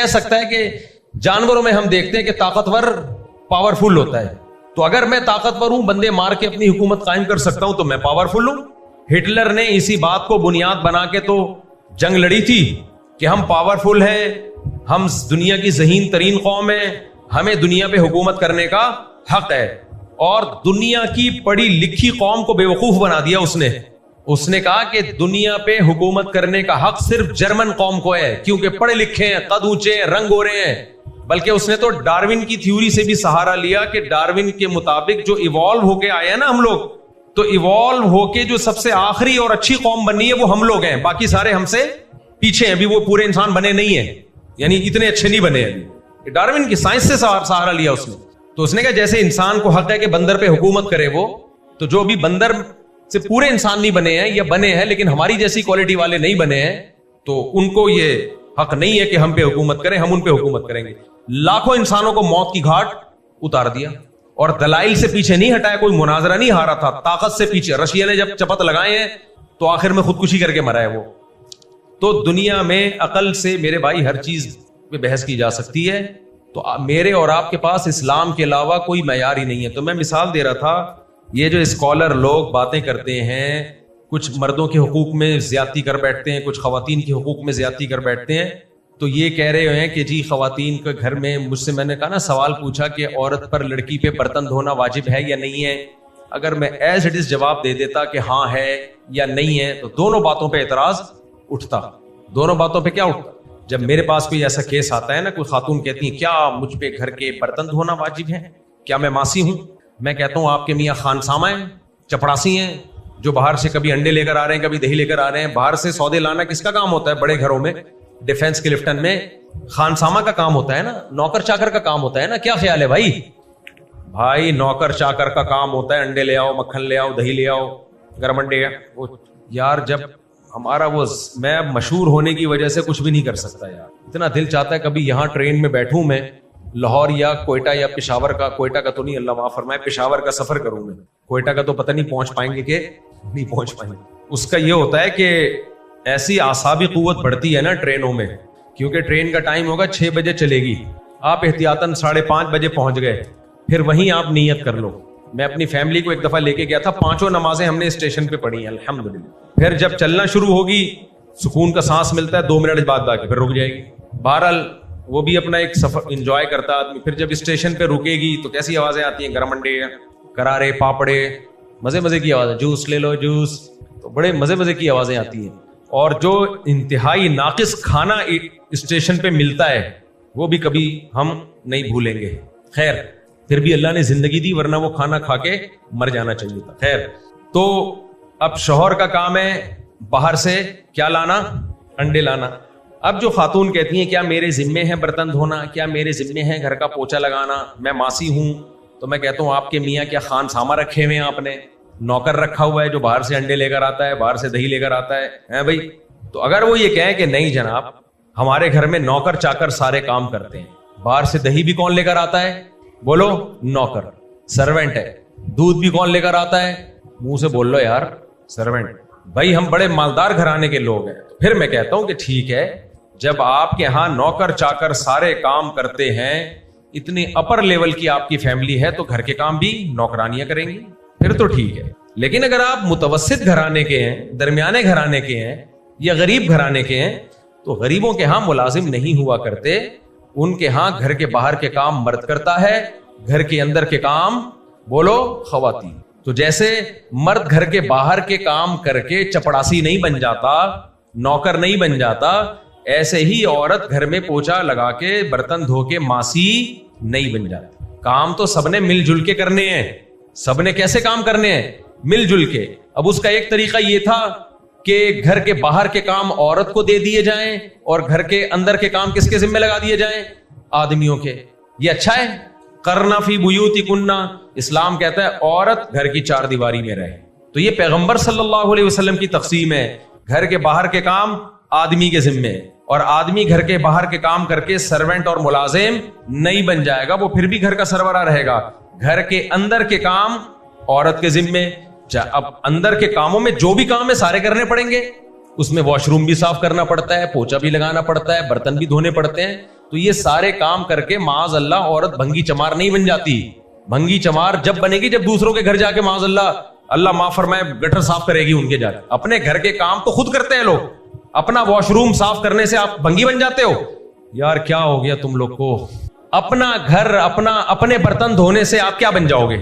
کہہ سکتا ہے کہ جانوروں میں ہم دیکھتے ہیں کہ طاقتور پاورفل ہوتا ہے، تو اگر میں طاقتور ہوں، بندے مار کے اپنی حکومت قائم کر سکتا ہوں، تو میں پاورفل ہوں۔ ہٹلر نے اسی بات کو بنیاد بنا کے تو جنگ لڑی تھی کہ ہم پاورفل ہیں، ہم دنیا کی ذہین ترین قوم ہیں، ہمیں دنیا پہ حکومت کرنے کا حق ہے، اور دنیا کی پڑھی لکھی قوم کو بے وقوف بنا دیا اس نے کہا کہ دنیا پہ حکومت کرنے کا حق صرف جرمن قوم کو ہے، کیونکہ پڑھے لکھے ہیں، قد اونچے ہیں، رنگ ہو رہے ہیں۔ بلکہ اس نے تو ڈاروین کی تھیوری سے بھی سہارا لیا کہ ڈاروین کے مطابق جو ایوالو ہو کے آئے ہیں نا ہم لوگ، تو ایوالو ہو کے جو سب سے آخری اور اچھی قوم بنی ہے وہ ہم لوگ ہیں، باقی سارے ہم سے پیچھے ہیں، ابھی وہ پورے انسان بنے نہیں ہیں، یعنی اتنے اچھے نہیں بنے ابھی۔ ڈاروین کی سائنس سے سہارا لیا اس نے، تو اس نے کہا جیسے انسان کو حق ہے کہ بندر پہ حکومت کرے وہ، تو جو بھی بندر سے پورے انسان نہیں بنے ہیں یا بنے ہیں لیکن ہماری جیسی کوالٹی والے نہیں بنے ہیں، تو ان کو یہ حق نہیں ہے کہ ہم پہ حکومت کریں، ہم ان پہ حکومت کریں گے۔ لاکھوں انسانوں کو موت کی گھاٹ اتار دیا، اور دلائل سے پیچھے نہیں ہٹایا، کوئی مناظرہ نہیں ہارا تھا، طاقت سے پیچھے۔ رشیا نے جب چپت لگائے ہیں تو آخر میں خودکشی کر کے مرا ہے وہ۔ تو دنیا میں عقل سے میرے بھائی ہر چیز پہ بحث کی جا سکتی ہے، تو میرے اور آپ کے پاس اسلام کے علاوہ کوئی معیار ہی نہیں ہے۔ تو میں مثال دے رہا تھا، یہ جو اسکالر لوگ باتیں کرتے ہیں، کچھ مردوں کے حقوق میں زیادتی کر بیٹھتے ہیں، کچھ خواتین کے حقوق میں زیادتی کر بیٹھتے ہیں، تو یہ کہہ رہے ہیں کہ جی خواتین کے گھر میں، مجھ سے میں نے کہا نا سوال پوچھا کہ عورت پر لڑکی پہ برتن دھونا واجب ہے یا نہیں ہے، اگر میں ایز اٹ از جواب دے دیتا کہ ہاں ہے یا نہیں ہے، تو دونوں باتوں پہ اعتراض اٹھتا۔ دونوں باتوں پہ کیا اٹھتا؟ جب میرے پاس کوئی ایسا کیس آتا ہے نا، کوئی خاتون کہتی ہیں کیا مجھ پہ گھر کے برتن دھونا واجب ہے، کیا میں ماسی ہوں؟ میں کہتا ہوں آپ کے میاں خانسامہ ہیں، چپڑاسی ہیں، جو باہر سے کبھی انڈے لے کر آ رہے ہیں، کبھی دہی لے کر آ رہے ہیں۔ باہر سے سودے لانا کس کا کام ہوتا ہے بڑے گھروں میں؟ ڈیفنس کے لفٹن میں خانسامہ کا کام ہوتا ہے نا، نوکر چاکر کا کام ہوتا ہے نا۔ کیا خیال ہے بھائی نوکر چاکر کا کام ہوتا ہے انڈے لے آؤ، مکھن لے آؤ، دہی لے آؤ، گرم انڈے۔ وہ یار جب ہمارا وہ میں مشہور ہونے کی وجہ سے کچھ بھی نہیں کر سکتا یار، اتنا دل چاہتا ہے کبھی یہاں ٹرین میں بیٹھوں میں، لاہور یا کوئٹہ یا پشاور کا، کوئٹہ کا تو نہیں اللہ معاف فرمائے، پشاور کا سفر کروں میں، کوئٹہ کا تو پتہ نہیں پہنچ پائیں گے کہ نہیں پہنچ پائیں گے۔ اس کا یہ ہوتا ہے کہ ایسی اعصابی قوت بڑھتی ہے نا ٹرینوں میں، کیونکہ ٹرین کا ٹائم ہوگا 6 بجے چلے گی، آپ احتیاطاً 5:30 بجے پہنچ گئے، پھر وہیں آپ نیت کر لو۔ میں اپنی فیملی کو ایک دفعہ لے کے گیا تھا، 5 نمازیں ہم نے اسٹیشن پہ پڑھی ہیں الحمدللہ۔ پھر جب چلنا شروع ہوگی سکون کا سانس ملتا ہے، 2 منٹ بعد آ کے پھر رک جائے گی۔ بہرحال وہ بھی اپنا ایک سفر انجوائے کرتا آدمی۔ پھر جب اسٹیشن پہ رکے گی تو کیسی آوازیں آتی ہیں، گرم انڈے، کرارے، پاپڑے، مزے مزے کی آواز، جوس لے لو جوس، تو بڑے مزے مزے کی آوازیں آتی ہیں۔ اور جو انتہائی ناقص کھانا اسٹیشن پہ ملتا ہے وہ بھی کبھی ہم نہیں بھولیں گے۔ خیر پھر بھی اللہ نے زندگی دی، ورنہ وہ کھانا کھا کے مر جانا چاہیے تھا۔ خیر تو اب شوہر کا کام ہے باہر سے کیا لانا، انڈے لانا۔ اب جو خاتون کہتی ہیں کیا میرے ذمے ہے برتن دھونا، کیا میرے ذمے ہے گھر کا پوچھا لگانا، میں ماسی ہوں، تو میں کہتا ہوں آپ کے میاں کیا خان سامہ رکھے ہوئے ہیں، آپ نے نوکر رکھا ہوا ہے جو باہر سے انڈے لے کر آتا ہے، باہر سے دہی لے کر آتا ہے بھائی؟ تو اگر وہ یہ کہیں کہ نہیں جناب ہمارے گھر میں نوکر چاکر سارے کام کرتے ہیں، باہر سے دہی بھی کون لے کر آتا ہے؟ بولو نوکر، سرونٹ ہے۔ دودھ بھی کون لے کر آتا ہے؟ منہ سے بول لو یار سرونٹ۔ بھائی ہم بڑے مالدار گھرانے کے لوگ ہیں۔ پھر میں کہتا ہوں کہ ٹھیک ہے، جب آپ کے ہاں نوکر چاکر سارے کام کرتے ہیں، اتنی اپر لیول کی آپ کی فیملی ہے، تو گھر کے کام بھی نوکرانیاں کریں گی، پھر تو ٹھیک ہے۔ لیکن اگر آپ متوسط گھرانے کے ہیں، درمیانے گھرانے کے ہیں، یا غریب گھرانے کے ہیں، تو غریبوں کے ہاں ملازم نہیں ہوا کرتے، ان کے ہاں گھر کے باہر کے کام مرد کرتا ہے، گھر کے اندر کے کام بولو خواتین۔ تو جیسے مرد گھر کے باہر کے کام کر کے چپڑاسی نہیں بن جاتا، نوکر نہیں بن جاتا، ایسے ہی عورت گھر میں پوچھا لگا کے برتن دھو کے ماسی نہیں بن جاتی۔ کام تو سب نے مل جل کے کرنے ہیں۔ سب نے کیسے کام کرنے ہیں؟ مل جل کے۔ اب اس کا ایک طریقہ یہ تھا کہ گھر کے باہر کے کام عورت کو دے دیے جائیں اور گھر کے اندر کے کام کس کے ذمہ لگا دیے جائیں؟ آدمیوں کے۔ یہ اچھا ہے؟ کرنا فی بیوتکن، اسلام کہتا ہے عورت گھر کی 4 دیواری میں رہے۔ تو یہ پیغمبر صلی اللہ علیہ وسلم کی تقسیم ہے، گھر کے باہر کے کام آدمی کے ذمے، اور آدمی گھر کے باہر کے کام کر کے سرونٹ اور ملازم نہیں بن جائے گا، وہ پھر بھی گھر کا سربراہ رہے گا۔ گھر کے اندر کے کام عورت کے ذمے۔ اب اندر کے کاموں میں جو بھی کام ہے سارے کرنے پڑیں گے، اس میں واش روم بھی صاف کرنا پڑتا ہے، پوچھا بھی لگانا پڑتا ہے، برتن بھی دھونے پڑتے ہیں۔ تو یہ سارے کام کر کے معاذ اللہ عورت بھنگی چمار نہیں بن جاتی. بھنگی چمار جب بنے گی جب دوسروں کے گھر جا کے معاذ اللہ معاف فرمائے گٹر صاف کرے گی ان کے جا کے. اپنے گھر کے کام تو خود کرتے ہیں لوگ, اپنا واش روم صاف کرنے سے آپ بھنگی بن جاتے ہو. یار کیا ہو گیا تم لوگ کو؟ اپنا گھر اپنے برتن دھونے سے آپ کیا بن جاؤ گے؟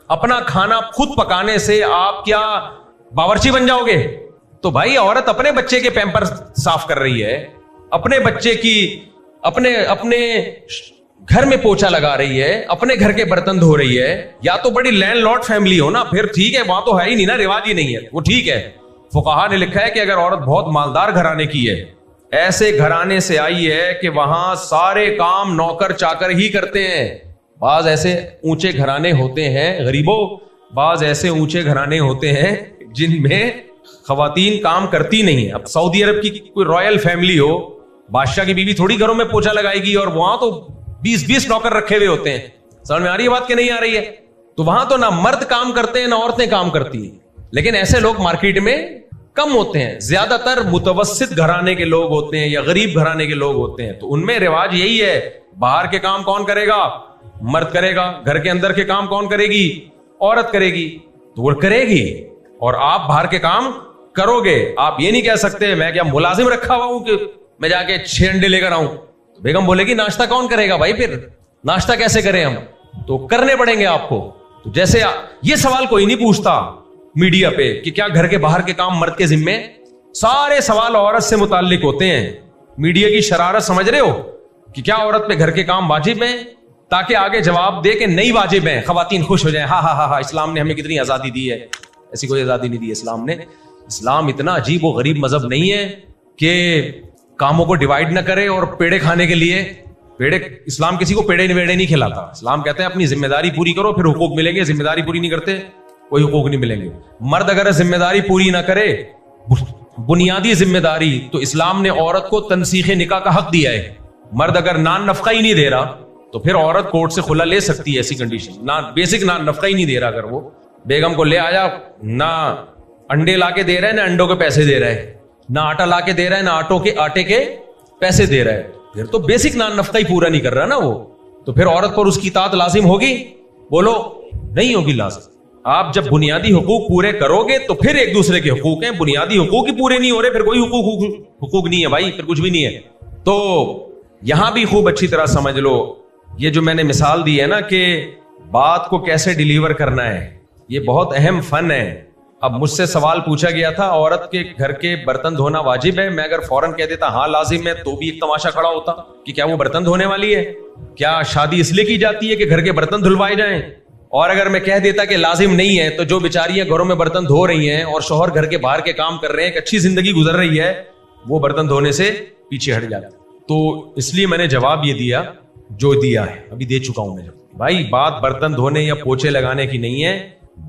اپنا کھانا خود پکانے سے آپ کیا باورچی بن جاؤ گے؟ تو بھائی عورت اپنے بچے کے پیمپر صاف کر رہی ہے, اپنے بچے کی اپنے گھر میں پوچھا لگا رہی ہے, اپنے گھر کے برتن دھو رہی ہے. یا تو بڑی لینڈ لارڈ فیملی ہو نا, پھر ٹھیک ہے, وہاں تو ہے ہی نہیں نا, رواج ہی نہیں ہے, وہ ٹھیک ہے. فقہا نے لکھا ہے کہ اگر عورت بہت مالدار گھرانے کی ہے, ایسے گھرانے سے آئی ہے کہ وہاں سارے کام نوکر چاکر ہی کرتے ہیں. بعض ایسے اونچے گھرانے ہوتے ہیں غریبوں, بعض ایسے اونچے گھرانے ہوتے ہیں جن میں خواتین کام کرتی نہیں ہیں. اب سعودی عرب کی کوئی رائل فیملی ہو, بادشاہ کی بیوی تھوڑی گھروں میں پوچھا لگائے گی, اور وہاں تو 20 نوکر رکھے ہوئے ہوتے ہیں. سمجھ میں آ رہی ہے بات کہ نہیں آ رہی ہے؟ تو وہاں تو نہ مرد کام کرتے ہیں نہ عورتیں کام کرتی ہیں. لیکن ایسے لوگ مارکیٹ میں کم ہوتے ہیں, زیادہ تر متوسط گھرانے کے لوگ ہوتے ہیں یا غریب گھرانے کے لوگ ہوتے ہیں. تو ان میں رواج یہی ہے, باہر کے کام کون کرے گا؟ مرد کرے گا. گھر کے اندر کے کام کون کرے گی؟ عورت کرے گی. تو وہ کرے گی اور آپ باہر کے کام کرو گے. آپ یہ نہیں کہہ سکتے میں کیا ملازم رکھا ہوا ہوں کہ میں جا کے 6 انڈے لے کر آؤں. تو بیگم بولے گی ناشتہ کون کرے گا بھائی, پھر ناشتہ کیسے کریں ہم؟ تو کرنے پڑیں گے آپ کو. تو جیسے یہ سوال کوئی نہیں پوچھتا میڈیا پہ کہ کیا گھر کے باہر کے کام مرد کے ذمے, سارے سوال عورت سے متعلق ہوتے ہیں. میڈیا کی شرارت سمجھ رہے ہو کہ کیا عورت پہ گھر کے کام واجب ہیں, تاکہ آگے جواب دے کہ نہیں واجب ہیں, خواتین خوش ہو جائیں, ہاں ہاں ہاں اسلام نے ہمیں کتنی آزادی دی ہے. ایسی کوئی آزادی نہیں دی اسلام نے. اسلام اتنا عجیب و غریب مذہب نہیں ہے کہ کاموں کو ڈیوائیڈ نہ کرے اور پیڑے کھانے کے لیے اسلام کسی کو پیڑے نہیں کھلاتا. اسلام کہتے ہیں اپنی ذمہ داری پوری کرو پھر حقوق ملیں گے, ذمہ داری پوری نہیں کرتے کوئی حقوق نہیں ملیں گے. مرد اگر ذمہ داری پوری نہ کرے, بنیادی ذمہ داری, تو اسلام نے عورت کو تنسیخ نکاح کا حق دیا ہے. مرد اگر نان نفقہ ہی نہیں دے رہا تو پھر عورت کورٹ سے خلا لے سکتی ہے. ایسی کنڈیشن, بیسک نان نفقہ ہی نہیں دے رہا, اگر وہ بیگم کو لے آیا, نہ انڈے لا کے دے رہا ہے نہ انڈوں کے پیسے دے رہا ہے, نہ آٹا لا کے دے رہا ہے نہ آٹے کے پیسے دے رہا ہے, پھر تو بیسک نان نفقہ ہی پورا نہیں کر رہا نا وہ. تو پھر عورت پر اس کی اطاعت لازم ہوگی؟ بولو نہیں ہوگی لازم. آپ جب بنیادی حقوق پورے کرو گے تو پھر ایک دوسرے کے حقوق ہیں. بنیادی حقوق ہی پورے نہیں ہو رہے پھر کوئی حقوق نہیں ہے بھائی, پھر کچھ بھی نہیں ہے. تو یہاں بھی خوب اچھی طرح سمجھ لو, یہ جو میں نے مثال دی ہے نا کہ بات کو کیسے ڈیلیور کرنا ہے, یہ بہت اہم فن ہے. اب مجھ سے سوال پوچھا گیا تھا عورت کے گھر کے برتن دھونا واجب ہے. میں اگر فوراً کہہ دیتا ہاں لازم ہے تو بھی ایک تماشا کھڑا ہوتا کہ کیا وہ برتن دھونے والی ہے, کیا شادی اس لیے کی جاتی ہے کہ گھر کے برتن دھلوائے جائیں. اور اگر میں کہہ دیتا کہ لازم نہیں ہے تو جو بیچاریاں گھروں میں برتن دھو رہی ہیں اور شوہر گھر کے باہر کے کام کر رہے ہیں, ایک اچھی زندگی گزر رہی ہے, وہ برتن دھونے سے پیچھے ہٹ جاتے. تو اس لیے میں نے جواب یہ دیا جو دیا ہے, ابھی دے چکا ہوں میں. بھائی بات برتن دھونے یا پوچھے لگانے کی نہیں ہے,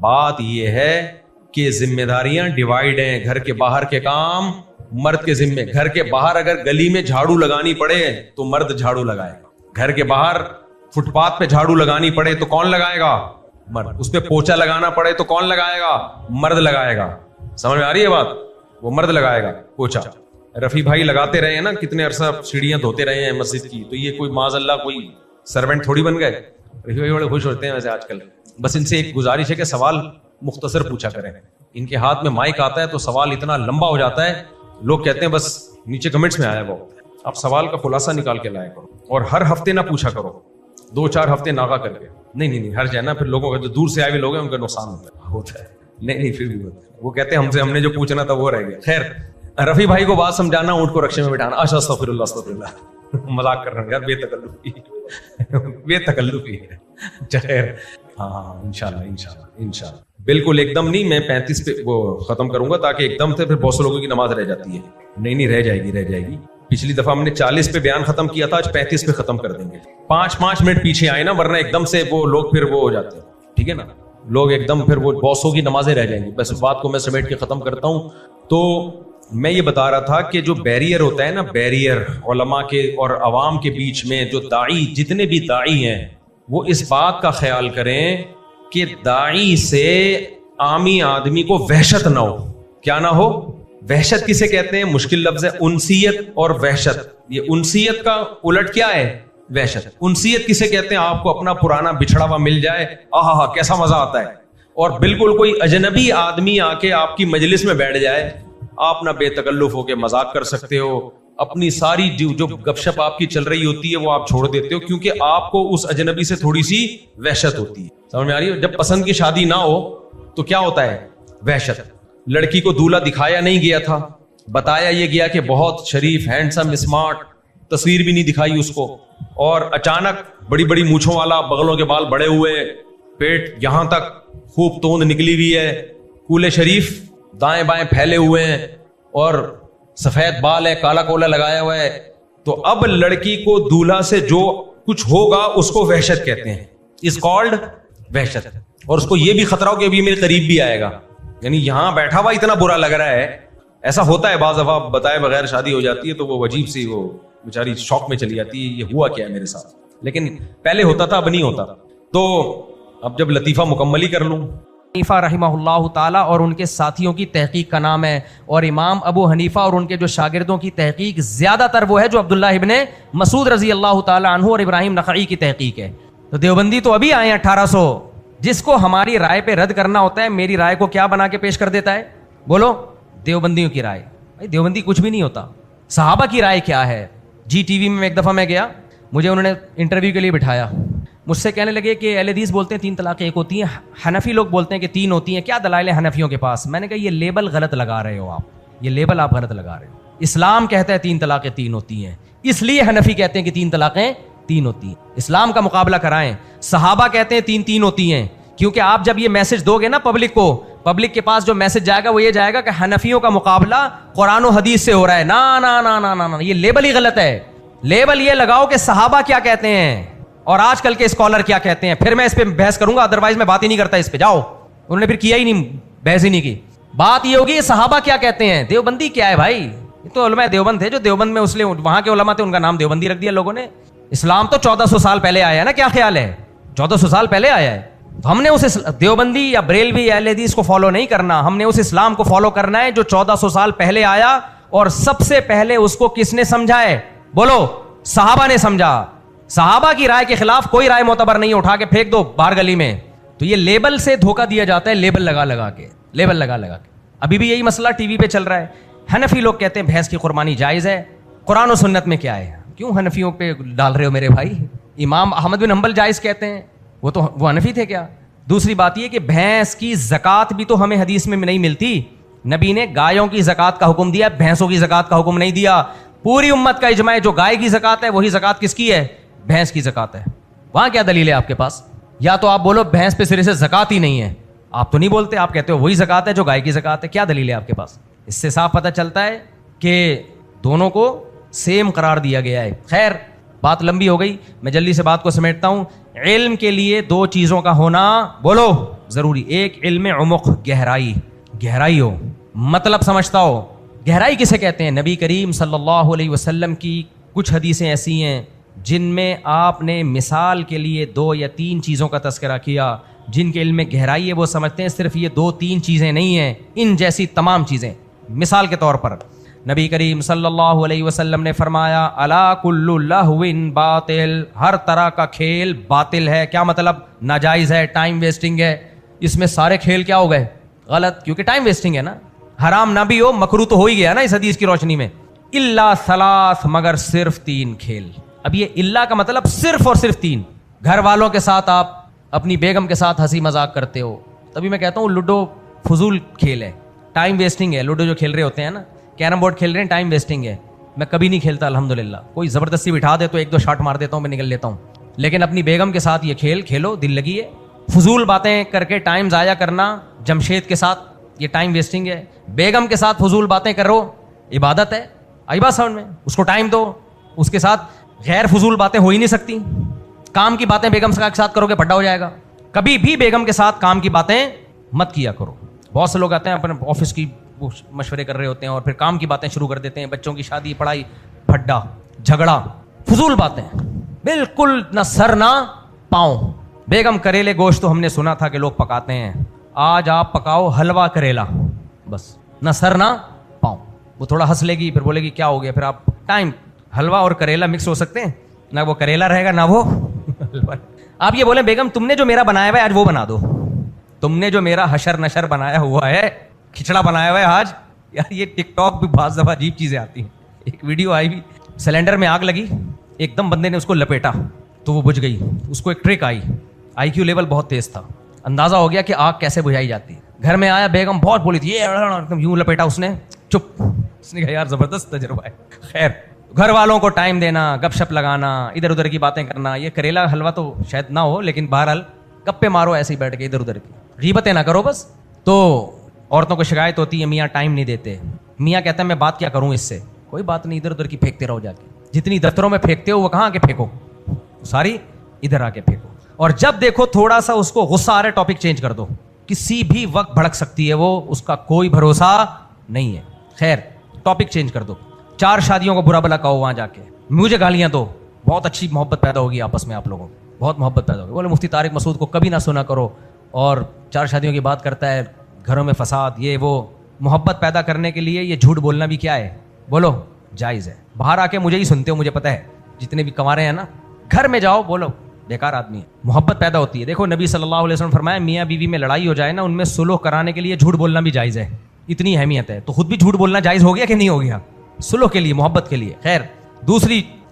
بات یہ ہے کہ ذمہ داریاں ڈیوائیڈ ہیں. گھر کے باہر کے کام مرد کے ذمے. گھر کے باہر اگر گلی میں جھاڑو لگانی پڑے تو مرد جھاڑو لگائے گا. گھر کے باہر فٹ پاتھ پہ جھاڑو لگانی پڑے تو کون لگائے گا؟ مرد. اس پہ پوچھا لگانا پڑے تو کون لگائے گا؟ مرد لگائے گا. سمجھ میں آ رہی ہے بات؟ وہ مرد لگائے گا پوچھا. رفیع بھائی لگاتے رہے ہیں نا, کتنے عرصہ سیڑھیاں دھوتے رہے ہیں مسجد کی, تو یہ کوئی معاذ اللہ کوئی سرونٹ تھوڑی بن گئے. رفیع بھائی بڑے خوش ہوتے ہیں ویسے آج کل. بس ان سے ایک گزارش ہے کہ سوال مختصر پوچھا کریں. ان کے ہاتھ میں مائک آتا ہے تو سوال اتنا لمبا ہو جاتا ہے, لوگ کہتے ہیں بس نیچے کمنٹس میں آیا وہ. آپ سوال کا خلاصہ نکال کے لایا کرو, اور ہر ہفتے نہ پوچھا کرو, 2-4 ہفتے ناغا کر کے. نہیں ہر جانا پھر لوگوں کا جو دور سے آئے ہوئے لوگ ہیں ان کا نقصان ہوتا ہے. نہیں پھر بھی ہوتا ہے. وہ کہتے ہیں ہم نے جو پوچھنا تھا وہ رہ گیا. خیر, رفیع بھائی کو بات سمجھانا, اونٹ کو رکشے میں بٹھانا, استغفر اللہ مذاق کر رہا ہوں یار, بے تکلفی ہے. خیر ہاں انشاءاللہ بالکل ایک دم نہیں. میں 35 پہ وہ ختم کروں گا تاکہ ایک دم سے پھر بہت سے لوگوں کی نماز رہ جاتی ہے. نہیں رہ جائے گی. پچھلی دفعہ ہم نے 40 پہ بیان ختم کیا تھا, آج 35 پہ ختم کر دیں گے. 5 منٹ پیچھے آئے نا, ورنہ ایک دم سے وہ لوگ پھر وہ ہو جاتے ہیں. ٹھیک ہے نا, لوگ ایک دم پھر وہ بہت کی نمازیں رہ جائیں گی. بس بات کو میں سمیٹ کے ختم کرتا ہوں. تو میں یہ بتا رہا تھا کہ جو بیریئر ہوتا ہے نا, بیریئر علماء کے اور عوام کے بیچ میں, جو داعی جتنے بھی داعی ہیں وہ اس بات کا خیال کریں کہ داعی سے عامی آدمی کو وحشت نہ ہو. کیا نہ ہو؟ وحشت کسے کہتے ہیں؟ مشکل لفظ ہے, انسیت اور وحشت. یہ انسیت کا الٹ کیا ہے؟ وحشت. انسیت کسے کہتے ہیں؟ آپ کو اپنا پرانا بچھڑا ہوا مل جائے, آہا کیسا مزہ آتا ہے. اور بالکل کوئی اجنبی آدمی آ کے آپ کی مجلس میں بیٹھ جائے, آپ نہ بے تکلف ہو کے مذاق کر سکتے ہو, اپنی ساری جو گپ شپ آپ کی چل رہی ہوتی ہے وہ آپ چھوڑ دیتے ہو, کیونکہ آپ کو اس اجنبی سے تھوڑی سی وحشت ہوتی ہے. سمجھ میں آ رہی ہے؟ جب پسند کی شادی نہ ہو تو کیا ہوتا ہے؟ وحشت. لڑکی کو دولہا دکھایا نہیں گیا تھا, بتایا یہ گیا کہ بہت شریف, ہینڈسم, اسمارٹ, تصویر بھی نہیں دکھائی اس کو, اور اچانک بڑی بڑی مونچھوں والا, بغلوں کے بال بڑے ہوئے, پیٹ یہاں تک خوب توند نکلی ہوئی ہے, کولے شریف دائیں بائیں پھیلے ہوئے ہیں, اور سفید بال ہے, کالا کولا لگایا ہوا ہے. تو اب لڑکی کو دولہا سے جو کچھ ہوگا اس کو وحشت کہتے ہیں, از کالڈ وحشت. اور اس کو یہ بھی خطرہ ہو کہ ابھی میرے قریب بھی آئے گا, یعنی یہاں بیٹھا ہوا اتنا برا لگ رہا ہے. ایسا ہوتا ہے بعض دفعہ, بتائے بغیر شادی ہو جاتی ہے تو وہ عجیب سی, وہ بیچاری شوق میں چلی جاتی ہے, یہ ہوا کیا ہے میرے ساتھ. لیکن پہلے ہوتا تھا, اب نہیں ہوتا. تو اب جب لطیفہ مکمل ہی کر لوں. حنیفہ رحمہ اللہ تعالیٰ اور ان کے ساتھیوں کی تحقیق کا نام ہے, اور امام ابو حنیفہ اور ان کے جو شاگردوں کی تحقیق زیادہ تر وہ ہے جو عبداللہ ابن مسعود رضی اللہ تعالیٰ عنہ اور ابراہیم نخعی کی تحقیق ہے. تو دیوبندی تو ابھی آئے 1800, جس کو ہماری رائے پہ رد کرنا ہوتا ہے, میری رائے کو کیا بنا کے پیش کر دیتا ہے؟ بولو, دیوبندیوں کی رائے. بھائی دیوبندی کچھ بھی نہیں ہوتا. صحابہ کی رائے کیا ہے؟ جی ٹی وی میں ایک دفعہ میں گیا, مجھے انہوں نے انٹرویو کے لیے بٹھایا, مجھ سے کہنے لگے کہ اہل حدیث بولتے ہیں 3 طلاقیں ایک ہوتی ہیں, حنفی لوگ بولتے ہیں کہ 3 ہوتی ہیں, کیا دلائل ہے حنفیوں کے پاس؟ میں نے کہا یہ لیبل غلط لگا رہے ہو آپ, یہ لیبل آپ غلط لگا رہے ہو. اسلام کہتا ہے 3 طلاقیں 3 ہوتی ہیں, اس لیے حنفی کہتے ہیں کہ 3 طلاقیں 3 ہوتی ہیں. اسلام کا مقابلہ کرائیں. صحابہ کہتے ہیں 3 ہوتی ہیں, کیونکہ آپ جب یہ میسج دو گے نا پبلک کو, پبلک کے پاس جو میسج جائے گا وہ یہ جائے گا کہ حنفیوں کا مقابلہ قرآن و حدیث سے ہو رہا ہے. نا نا نا نا نا, یہ لیبل ہی غلط ہے. لیبل یہ لگاؤ کہ صحابہ کیا کہتے ہیں اور آج کل کے اسکالر کیا کہتے ہیں, پھر میں اس پہ بحث کروں گا, ادروائز میں بات ہی نہیں کرتا اس پہ. جاؤ, انہوں نے پھر کیا ہی نہیں, بحث ہی نہیں کی. بات یہ ہوگی صحابہ کیا کہتے ہیں. دیوبندی کیا ہے بھائی؟ یہ تو علماء دیوبند تھے, جو دیوبند میں اس لیے وہاں کے علماء تھے, ان کا نام دیوبندی رکھ دیا لوگوں نے. اسلام تو 1400 سال پہلے آیا ہے نا, کیا خیال ہے؟ 1400 سال پہلے آیا ہے. تو ہم نے اس دیوبندی یا بریلوی یا اہل حدیث کو فالو نہیں کرنا, ہم نے اس اسلام کو فالو کرنا ہے جو 1400 سال پہلے آیا. اور سب سے پہلے اس کو کس نے سمجھا ہے؟ بولو, صحابہ نے سمجھا. صحابہ کی رائے کے خلاف کوئی رائے معتبر نہیں, اٹھا کے پھینک دو باہر گلی میں. تو یہ لیبل سے دھوکہ دیا جاتا ہے, لیبل لگا لگا کے, لیبل لگا لگا کے. ابھی بھی یہی مسئلہ ٹی وی پہ چل رہا ہے. حنفی لوگ کہتے ہیں بھینس کی قربانی جائز ہے, قرآن و سنت میں کیا ہے؟ کیوں حنفیوں پہ ڈال رہے ہو میرے بھائی؟ امام احمد بن حنبل جائز کہتے ہیں, وہ حنفی تھے کیا؟ دوسری بات یہ کہ بھینس کی زکوٰۃ بھی تو ہمیں حدیث میں نہیں ملتی. نبی نے گایوں کی زکوٰۃ کا حکم دیا, بھینسوں کی زکوٰۃ کا حکم نہیں دیا. پوری امت کا اجماع ہے جو گائے کی زکوٰۃ ہے وہی زکوٰۃ کس کی ہے؟ بھینس کی زکوٰۃ ہے. وہاں کیا دلیل ہے آپ کے پاس؟ یا تو آپ بولو بھینس پہ سرے سے زکوٰۃ ہی نہیں ہے, آپ تو نہیں بولتے, آپ کہتے ہو وہی زکوٰۃ ہے جو گائے کی زکوٰۃ ہے. کیا دلیل ہے آپ کے پاس؟ اس سے صاف پتہ چلتا ہے کہ دونوں کو سیم قرار دیا گیا ہے. خیر, بات لمبی ہو گئی, میں جلدی سے بات کو سمیٹتا ہوں. علم کے لیے 2 چیزوں کا ہونا بولو ضروری. ایک علم عمق, گہرائی ہو, مطلب سمجھتا ہو. گہرائی کسے کہتے ہیں؟ نبی کریم صلی اللہ علیہ وسلم کی کچھ حدیثیں ایسی ہیں جن میں آپ نے مثال کے لیے 2 یا 3 چیزوں کا تذکرہ کیا. جن کے علم میں گہرائی ہے وہ سمجھتے ہیں صرف یہ 2-3 چیزیں نہیں ہیں, ان جیسی تمام چیزیں. مثال کے طور پر نبی کریم صلی اللہ علیہ وسلم نے فرمایا الا کل لہو باطل, ہر طرح کا کھیل باطل ہے. کیا مطلب؟ ناجائز ہے, ٹائم ویسٹنگ ہے. اس میں سارے کھیل کیا ہو گئے؟ غلط, کیونکہ ٹائم ویسٹنگ ہے نا. حرام نہ بھی ہو, مکروہ تو ہو ہی گیا نا اس حدیث کی روشنی میں. الا ثلاث, مگر صرف 3 کھیل. اب یہ الا کا مطلب صرف اور صرف 3. گھر والوں کے ساتھ آپ اپنی بیگم کے ساتھ ہنسی مذاق کرتے ہو, تبھی میں کہتا ہوں لوڈو فضول کھیل ہے, ٹائم ویسٹنگ ہے. لوڈو جو کھیل رہے ہوتے ہیں نا, کیرم بورڈ کھیل رہے ہیں, ٹائم ویسٹنگ ہے. میں کبھی نہیں کھیلتا الحمدللہ. کوئی زبردستی بٹھا دے تو 1-2 شاٹ مار دیتا ہوں, میں نکل لیتا ہوں. لیکن اپنی بیگم کے ساتھ یہ کھیل کھیلو, دل لگی ہے. فضول باتیں کر کے ٹائم ضائع کرنا جمشید کے ساتھ, یہ ٹائم ویسٹنگ ہے. بیگم کے ساتھ فضول باتیں کرو, عبادت ہے. آئی بات سمجھ میں؟ اس کو ٹائم دو, اس کے ساتھ غیر فضول باتیں ہو ہی نہیں سکتی. کام کی باتیں بیگم کے ساتھ کرو گے پھڈا ہو جائے گا. کبھی بھی بیگم کے ساتھ کام کی باتیں مت کیا کرو. بہت سے لوگ آتے ہیں اپنے آفس کی مشورے کر رہے ہوتے ہیں اور پھر کام کی باتیں شروع کر دیتے ہیں, بچوں کی شادی, پڑھائی, پھڈا, جھگڑا, فضول باتیں, بالکل نہ سر نہ پاؤں. بیگم کریلے گوشت تو ہم نے سنا تھا کہ لوگ پکاتے ہیں, آج آپ پکاؤ حلوہ کریلا, بس نہ سر نہ پاؤں. وہ تھوڑا ہنس لے گی, پھر بولے گی کیا ہو گیا, پھر آپ ٹائم حلوہ اور کریلا مکس ہو سکتے ہیں؟ نہ وہ کریلا رہے گا نہ وہ حلوہ. آپ یہ بولیں بیگم تم نے جو میرا بنایا ہوا ہے آج وہ بنا دو, تم نے جو میرا حشر نشر بنایا ہوا ہے, کھچڑا بنایا ہوا ہے آج. یار یہ ٹک ٹاک بھی بعض دفعہ عجیب چیزیں آتی ہیں. ایک ویڈیو آئی بھی, سلینڈر میں آگ لگی, ایک دم بندے نے اس کو لپیٹا تو وہ بجھ گئی. اس کو ایک ٹرک آئی, آئی کیو لیول بہت تیز تھا, اندازہ ہو گیا کہ آگ کیسے بجھائی جاتی ہے. گھر میں آیا, بیگم بہت بولی تھی, یہ یوں لپیٹا اس نے, چپ. اس نے کہا یار زبردست تجربہ ہے. خیر, گھر والوں کو ٹائم دینا, گپ شپ لگانا, ادھر ادھر کی باتیں کرنا. یہ کریلا حلوہ تو شاید نہ ہو, لیکن بہرحال گپے مارو ایسے ہی بیٹھ کے ادھر ادھر کی, غیبتیں نہ کرو بس. تو عورتوں کو شکایت ہوتی ہے میاں ٹائم نہیں دیتے. میاں کہتا ہے میں بات کیا کروں اس سے, کوئی بات نہیں, ادھر ادھر کی پھینکتے رہو جا کے. جتنی دفتروں میں پھینکتے ہو وہ کہاں آ کے پھینکو, ساری ادھر آ کے پھینکو. اور جب دیکھو تھوڑا سا اس کو غصہ آ رہا ہے ٹاپک چینج کر دو. کسی بھی وقت بھڑک سکتی ہے وہ, اس کا کوئی بھروسہ نہیں ہے. خیر, ٹاپک چینج کر دو. 4 شادیوں کو برا بلا کہو وہاں جا کے, مجھے گالیاں دو, بہت اچھی محبت پیدا ہوگی آپس میں, آپ لوگوں بہت محبت پیدا ہوگی. بولے مفتی طارق مسعود کو کبھی نہ سنا کرو, اور 4 شادیوں کی بات کرتا ہے, گھروں میں فساد, یہ وہ. محبت پیدا کرنے کے لیے یہ جھوٹ بولنا بھی کیا ہے, بولو جائز ہے. باہر آ کے مجھے ہی سنتے ہو, مجھے پتہ ہے, جتنے بھی کما رہے ہیں نا, گھر میں جاؤ بولو بیکار آدمی ہے. محبت پیدا ہوتی ہے. دیکھو نبی صلی اللہ علیہ وسلم فرمایا میاں بیوی میں لڑائی ہو جائے نا, ان میں صلح کرانے کے لیے جھوٹ بولنا بھی جائز ہے. اتنی اہمیت ہے. تو خود بھی جھوٹ بولنا جائز ہو گیا کہ نہیں ہو گیا, صلح کے لیے, محبت کے لیے. خیر,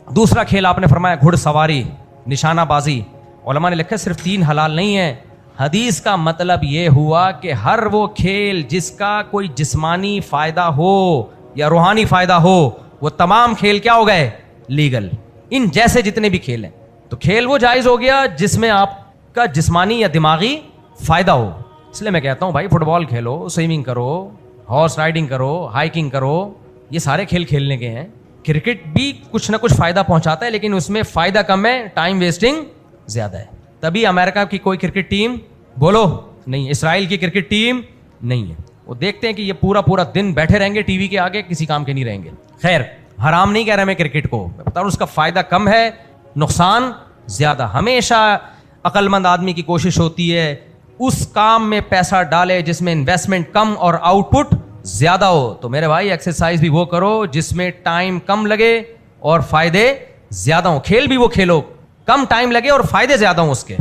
دوسرا کھیل آپ نے فرمایا گھڑ سواری, نشانہ بازی. علماء نے لکھا صرف 3 حلال نہیں ہے. حدیث کا مطلب یہ ہوا کہ ہر وہ کھیل جس کا کوئی جسمانی فائدہ ہو یا روحانی فائدہ ہو, وہ تمام کھیل کیا ہو گئے, لیگل. ان جیسے جتنے بھی کھیل ہیں, تو کھیل وہ جائز ہو گیا جس میں آپ کا جسمانی یا دماغی فائدہ ہو. اس لیے میں کہتا ہوں بھائی فٹ بال کھیلو, سوئمنگ کرو, ہارس رائڈنگ کرو, ہائکنگ کرو, یہ سارے کھیل کھیلنے کے ہیں. کرکٹ بھی کچھ نہ کچھ فائدہ پہنچاتا ہے, لیکن اس میں فائدہ کم ہے, ٹائم ویسٹنگ زیادہ ہے. تبھی امریکہ کی کوئی کرکٹ ٹیم بولو نہیں, اسرائیل کی کرکٹ ٹیم نہیں ہے. وہ دیکھتے ہیں کہ یہ پورا دن بیٹھے رہیں گے ٹی وی کے آگے, کسی کام کے نہیں رہیں گے. خیر, حرام نہیں کہہ رہا میں کرکٹ کو, میں بتا رہا ہوں اس کا فائدہ کم ہے, نقصان زیادہ. ہمیشہ عقل مند آدمی کی کوشش ہوتی ہے اس کام میں پیسہ ڈالے جس میں انویسٹمنٹ کم اور آؤٹ پٹ زیادہ ہو. تو میرے بھائی ایکسرسائز بھی وہ کرو جس میں ٹائم کم لگے اور فائدے زیادہ ہوں. کھیل بھی وہ کھیلو کم ٹائم لگے اور فائدے زیادہ ہوں اس کے.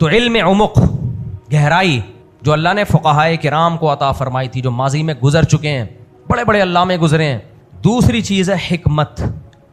تو علم عمق, گہرائی, جو اللہ نے فقہائے کرام کو عطا فرمائی تھی, جو ماضی میں گزر چکے ہیں, بڑے بڑے علامے گزرے ہیں. دوسری چیز ہے حکمت.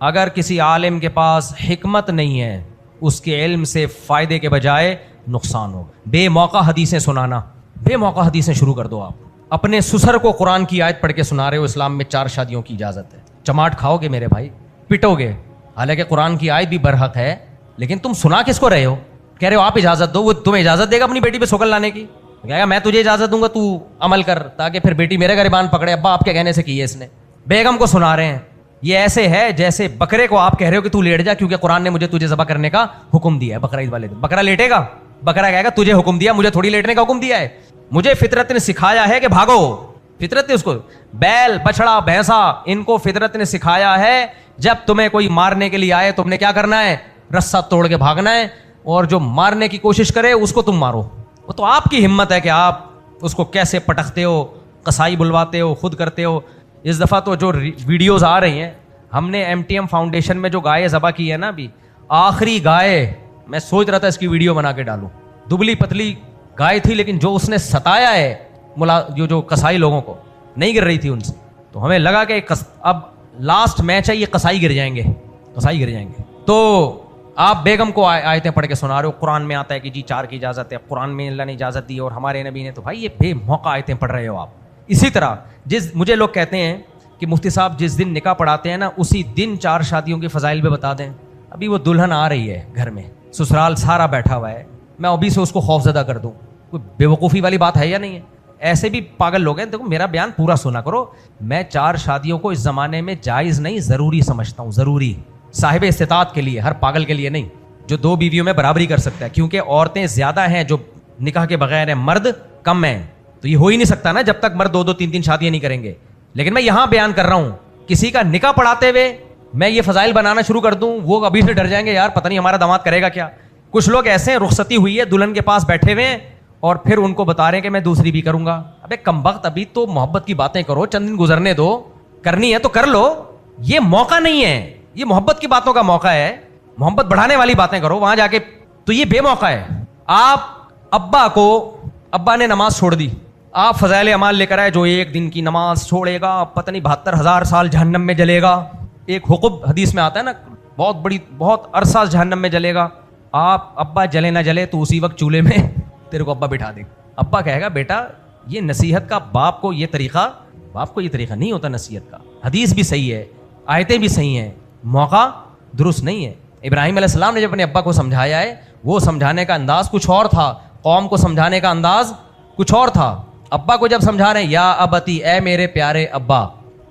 اگر کسی عالم کے پاس حکمت نہیں ہے, اس کے علم سے فائدے کے بجائے نقصان ہوگا. بے موقع حدیثیں سنانا, بے موقع حدیثیں شروع کر دو. آپ اپنے سسر کو قرآن کی آیت پڑھ کے سنا رہے ہو, اسلام میں 4 شادیوں کی اجازت ہے. چماٹ کھاؤ گے میرے بھائی, پٹو گے. حالانکہ قرآن کی آیت بھی برحق ہے, لیکن تم سنا کس کو رہے ہو؟ کہہ رہے ہو آپ اجازت دو, وہ تمہیں اجازت دے گا اپنی بیٹی پہ سوکل لانے کی؟ کہے گا میں تجھے اجازت دوں گا, تو عمل کر, تاکہ پھر بیٹی میرے گریبان پکڑے, ابا آپ کے کہنے سے کی ہے اس نے. بیگم کو سنا رہے ہیں. یہ ایسے ہے جیسے بکرے کو آپ کہہ رہے ہو کہ تو لیٹ جا, کیونکہ قرآن نے مجھے تجھے ذبح کرنے کا حکم دیا ہے. بقرہ عید والے دن بکرا لیٹے گا, بکرا کہے گا تجھے حکم دیا, مجھے تھوڑی لیٹنے کا حکم دیا ہے, مجھے فطرت نے سکھایا ہے کہ بھاگو. فطرت نے اس کو, بیل بچڑا بھینسا, ان کو فطرت نے سکھایا ہے جب تمہیں کوئی مارنے کے لیے آئے تم نے کیا کرنا ہے, رسہ توڑ کے بھاگنا ہے, اور جو مارنے کی کوشش کرے اس کو تم مارو. وہ تو آپ کی ہمت ہے کہ آپ اس کو کیسے پٹکتے ہو, قصائی بلواتے ہو, خود کرتے ہو. اس دفعہ تو جو ویڈیوز آ رہی ہیں, ہم نے MTM فاؤنڈیشن میں جو گائے ذبح کی ہے نا, ابھی آخری گائے, میں سوچ رہا تھا اس کی ویڈیو بنا کے ڈالوں. دبلی پتلی گائے تھی, لیکن جو اس نے ستایا ہے جو قصائی لوگوں کو, نہیں گر رہی تھی ان سے. تو ہمیں لگا کہ اب لاسٹ میچ ہے, یہ قصائی گر جائیں گے, قصائی گر جائیں گے. تو آپ بیگم کو آیتیں پڑھ کے سنا رہے ہو, قرآن میں آتا ہے کہ جی 4 کی اجازت ہے, قرآن میں اللہ نے اجازت دی اور ہمارے نبی نے, تو بھائی یہ بے موقع آیتیں پڑھ رہے ہو آپ. اسی طرح مجھے لوگ کہتے ہیں کہ مفتی صاحب جس دن نکاح پڑھاتے ہیں نا, اسی دن 4 شادیوں کے فضائل بھی بتا دیں. ابھی وہ دلہن آ رہی ہے گھر میں, سسرال سارا بیٹھا ہوا ہے, میں ابھی سے اس کو خوف زدہ کر دوں؟ کوئی بیوقوفی والی بات ہے یا نہیں ہے؟ ایسے بھی پاگل لوگ ہیں. دیکھو میرا بیان پورا سنا کرو. میں 4 شادیوں کو اس زمانے میں جائز نہیں, ضروری سمجھتا ہوں. ضروری صاحب استطاعت کے لیے, ہر پاگل کے لیے نہیں, جو 2 بیویوں میں برابری کر سکتا ہے. کیونکہ عورتیں زیادہ ہیں جو نکاح کے بغیر ہیں, مرد کم ہیں. تو یہ ہو ہی نہیں سکتا نا جب تک مرد 2 3 شادیاں نہیں کریں گے. لیکن میں یہاں بیان کر رہا ہوں, کسی کا نکاح پڑھاتے ہوئے میں یہ فضائل بنانا شروع کر دوں, وہ ابھی سے ڈر جائیں گے, یار پتہ نہیں ہمارا داماد کرے گا کیا. کچھ لوگ ایسے ہیں, رخصتی ہوئی ہے, دلہن کے پاس بیٹھے ہوئے ہیں, اور پھر ان کو بتا رہے ہیں کہ میں دوسری بھی کروں گا. ابے کمبخت, ابھی تو محبت کی باتیں کرو, چند دن گزرنے دو, کرنی ہے تو کر لو. یہ موقع نہیں ہے, یہ محبت کی باتوں کا موقع ہے, محبت بڑھانے والی باتیں کرو وہاں جا کے, تو یہ بے موقع ہے. آپ ابا نے نماز چھوڑ دی, آپ فضائل اعمال لے کر آئے, جو ایک دن کی نماز چھوڑے گا پتہ نہیں 72,000 سال جہنم میں جلے گا. ایک حقب حدیث میں آتا ہے نا, بہت عرصہ جہنم میں جلے گا. آپ ابا جلے نہ جلے تو اسی وقت چولہے میں تیرے کو ابا بٹھا دے گا. ابا کہے گا بیٹا یہ نصیحت کا, باپ کو یہ طریقہ نہیں ہوتا نصیحت کا. حدیث بھی صحیح ہے, آیتیں بھی صحیح ہیں, موقع درست نہیں ہے. ابراہیم علیہ السلام نے جب اپنے ابا کو سمجھایا ہے, وہ سمجھانے کا انداز کچھ اور تھا, قوم کو سمجھانے کا انداز کچھ اور تھا. ابا کو جب سمجھا رہے ہیں, یا ابتی, اے میرے پیارے ابا,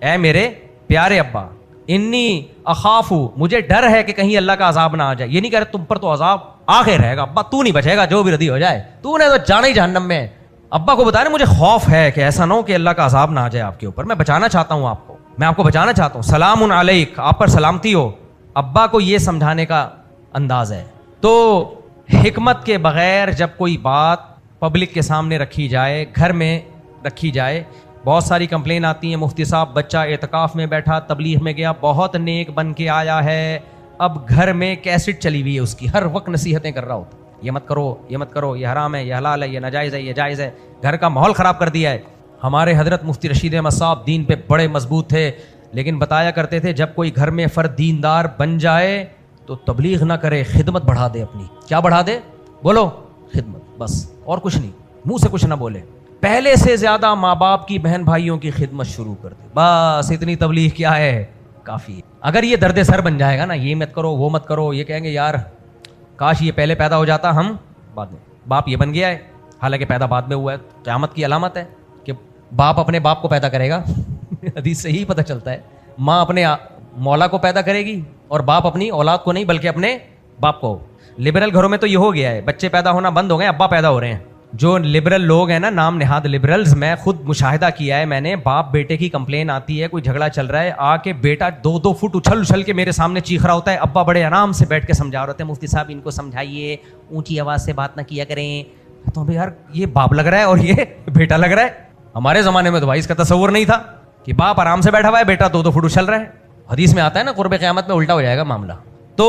اے میرے پیارے ابا, انی اخافو, مجھے ڈر ہے کہ کہیں اللہ کا عذاب نہ آ جائے. یہ نہیں کہہ رہے تم پر تو عذاب آگے رہے گا, ابا تو نہیں بچے گا جو بھی ردی ہو جائے, تو نے تو جانا ہی جہنم میں. ابا کو بتا رہے مجھے خوف ہے کہ ایسا نہ ہو کہ اللہ کا عذاب نہ آ جائے آپ کے اوپر, میں بچانا چاہتا ہوں آپ کو, میں آپ کو بچانا چاہتا ہوں, سلام علیک, آپ پر سلامتی ہو. ابا کو یہ سمجھانے کا انداز ہے. تو حکمت کے بغیر جب کوئی بات پبلک کے سامنے رکھی جائے, گھر میں رکھی جائے, بہت ساری کمپلین آتی ہیں, مفتی صاحب بچہ اعتکاف میں بیٹھا, تبلیغ میں گیا, بہت نیک بن کے آیا ہے, اب گھر میں کیسٹ چلی ہوئی ہے اس کی, ہر وقت نصیحتیں کر رہا ہوتا, یہ مت کرو, یہ مت کرو, یہ حرام ہے, یہ حلال ہے, یہ ناجائز ہے, یہ جائز ہے. گھر کا ماحول خراب کر دیا ہے. ہمارے حضرت مفتی رشید احمد صاحب دین پہ بڑے مضبوط تھے, لیکن بتایا کرتے تھے جب کوئی گھر میں فرد دیندار بن جائے تو تبلیغ نہ کرے, خدمت بڑھا دے اپنی. کیا بڑھا دے؟ بولو, خدمت, بس اور کچھ نہیں, منہ سے کچھ نہ بولے. پہلے سے زیادہ ماں باپ کی, بہن بھائیوں کی خدمت شروع کر دے, بس اتنی تبلیغ کیا ہے, کافی ہے. اگر یہ درد سر بن جائے گا نا, یہ مت کرو, وہ مت کرو, یہ کہیں گے یار کاش یہ پہلے پیدا ہو جاتا, ہم بعد میں. باپ یہ بن گیا ہے, حالانکہ پیدا بعد میں ہوا ہے. قیامت کی علامت ہے کہ باپ اپنے باپ کو پیدا کرے گا. حدیث سے ہی پتہ چلتا ہے. ماں اپنے مولا کو پیدا کرے گی اور باپ اپنی اولاد کو نہیں بلکہ اپنے باپ کو. لبرل گھروں میں تو یہ ہو گیا ہے, بچے پیدا ہونا بند ہو گئے, ابا پیدا ہو رہے ہیں. جو لبرل لوگ ہیں نا, نام نہاد لبرلز, میں خود مشاہدہ کیا ہے میں نے, باپ بیٹے کی کمپلین آتی ہے, کوئی جھگڑا چل رہا ہے, آ کے بیٹا 2-2 فٹ اچھل کے میرے سامنے چیخ رہا ہوتا ہے, ابا بڑے آرام سے بیٹھ کے سمجھا رہے ہوتے ہیں, مفتی صاحب ان کو سمجھائیے, اونچی آواز سے بات نہ کیا کریں. تو یار یہ باپ لگ رہا ہے اور یہ بیٹا لگ رہا ہے. ہمارے زمانے میں تو بھائی اس کا تصور نہیں تھا کہ باپ آرام سے بیٹھا ہوا ہے, بیٹا 2-2 فٹ اچھل رہا ہے. حدیث میں آتا ہے نا قرب قیامت میں الٹا ہو جائے گا معاملہ. تو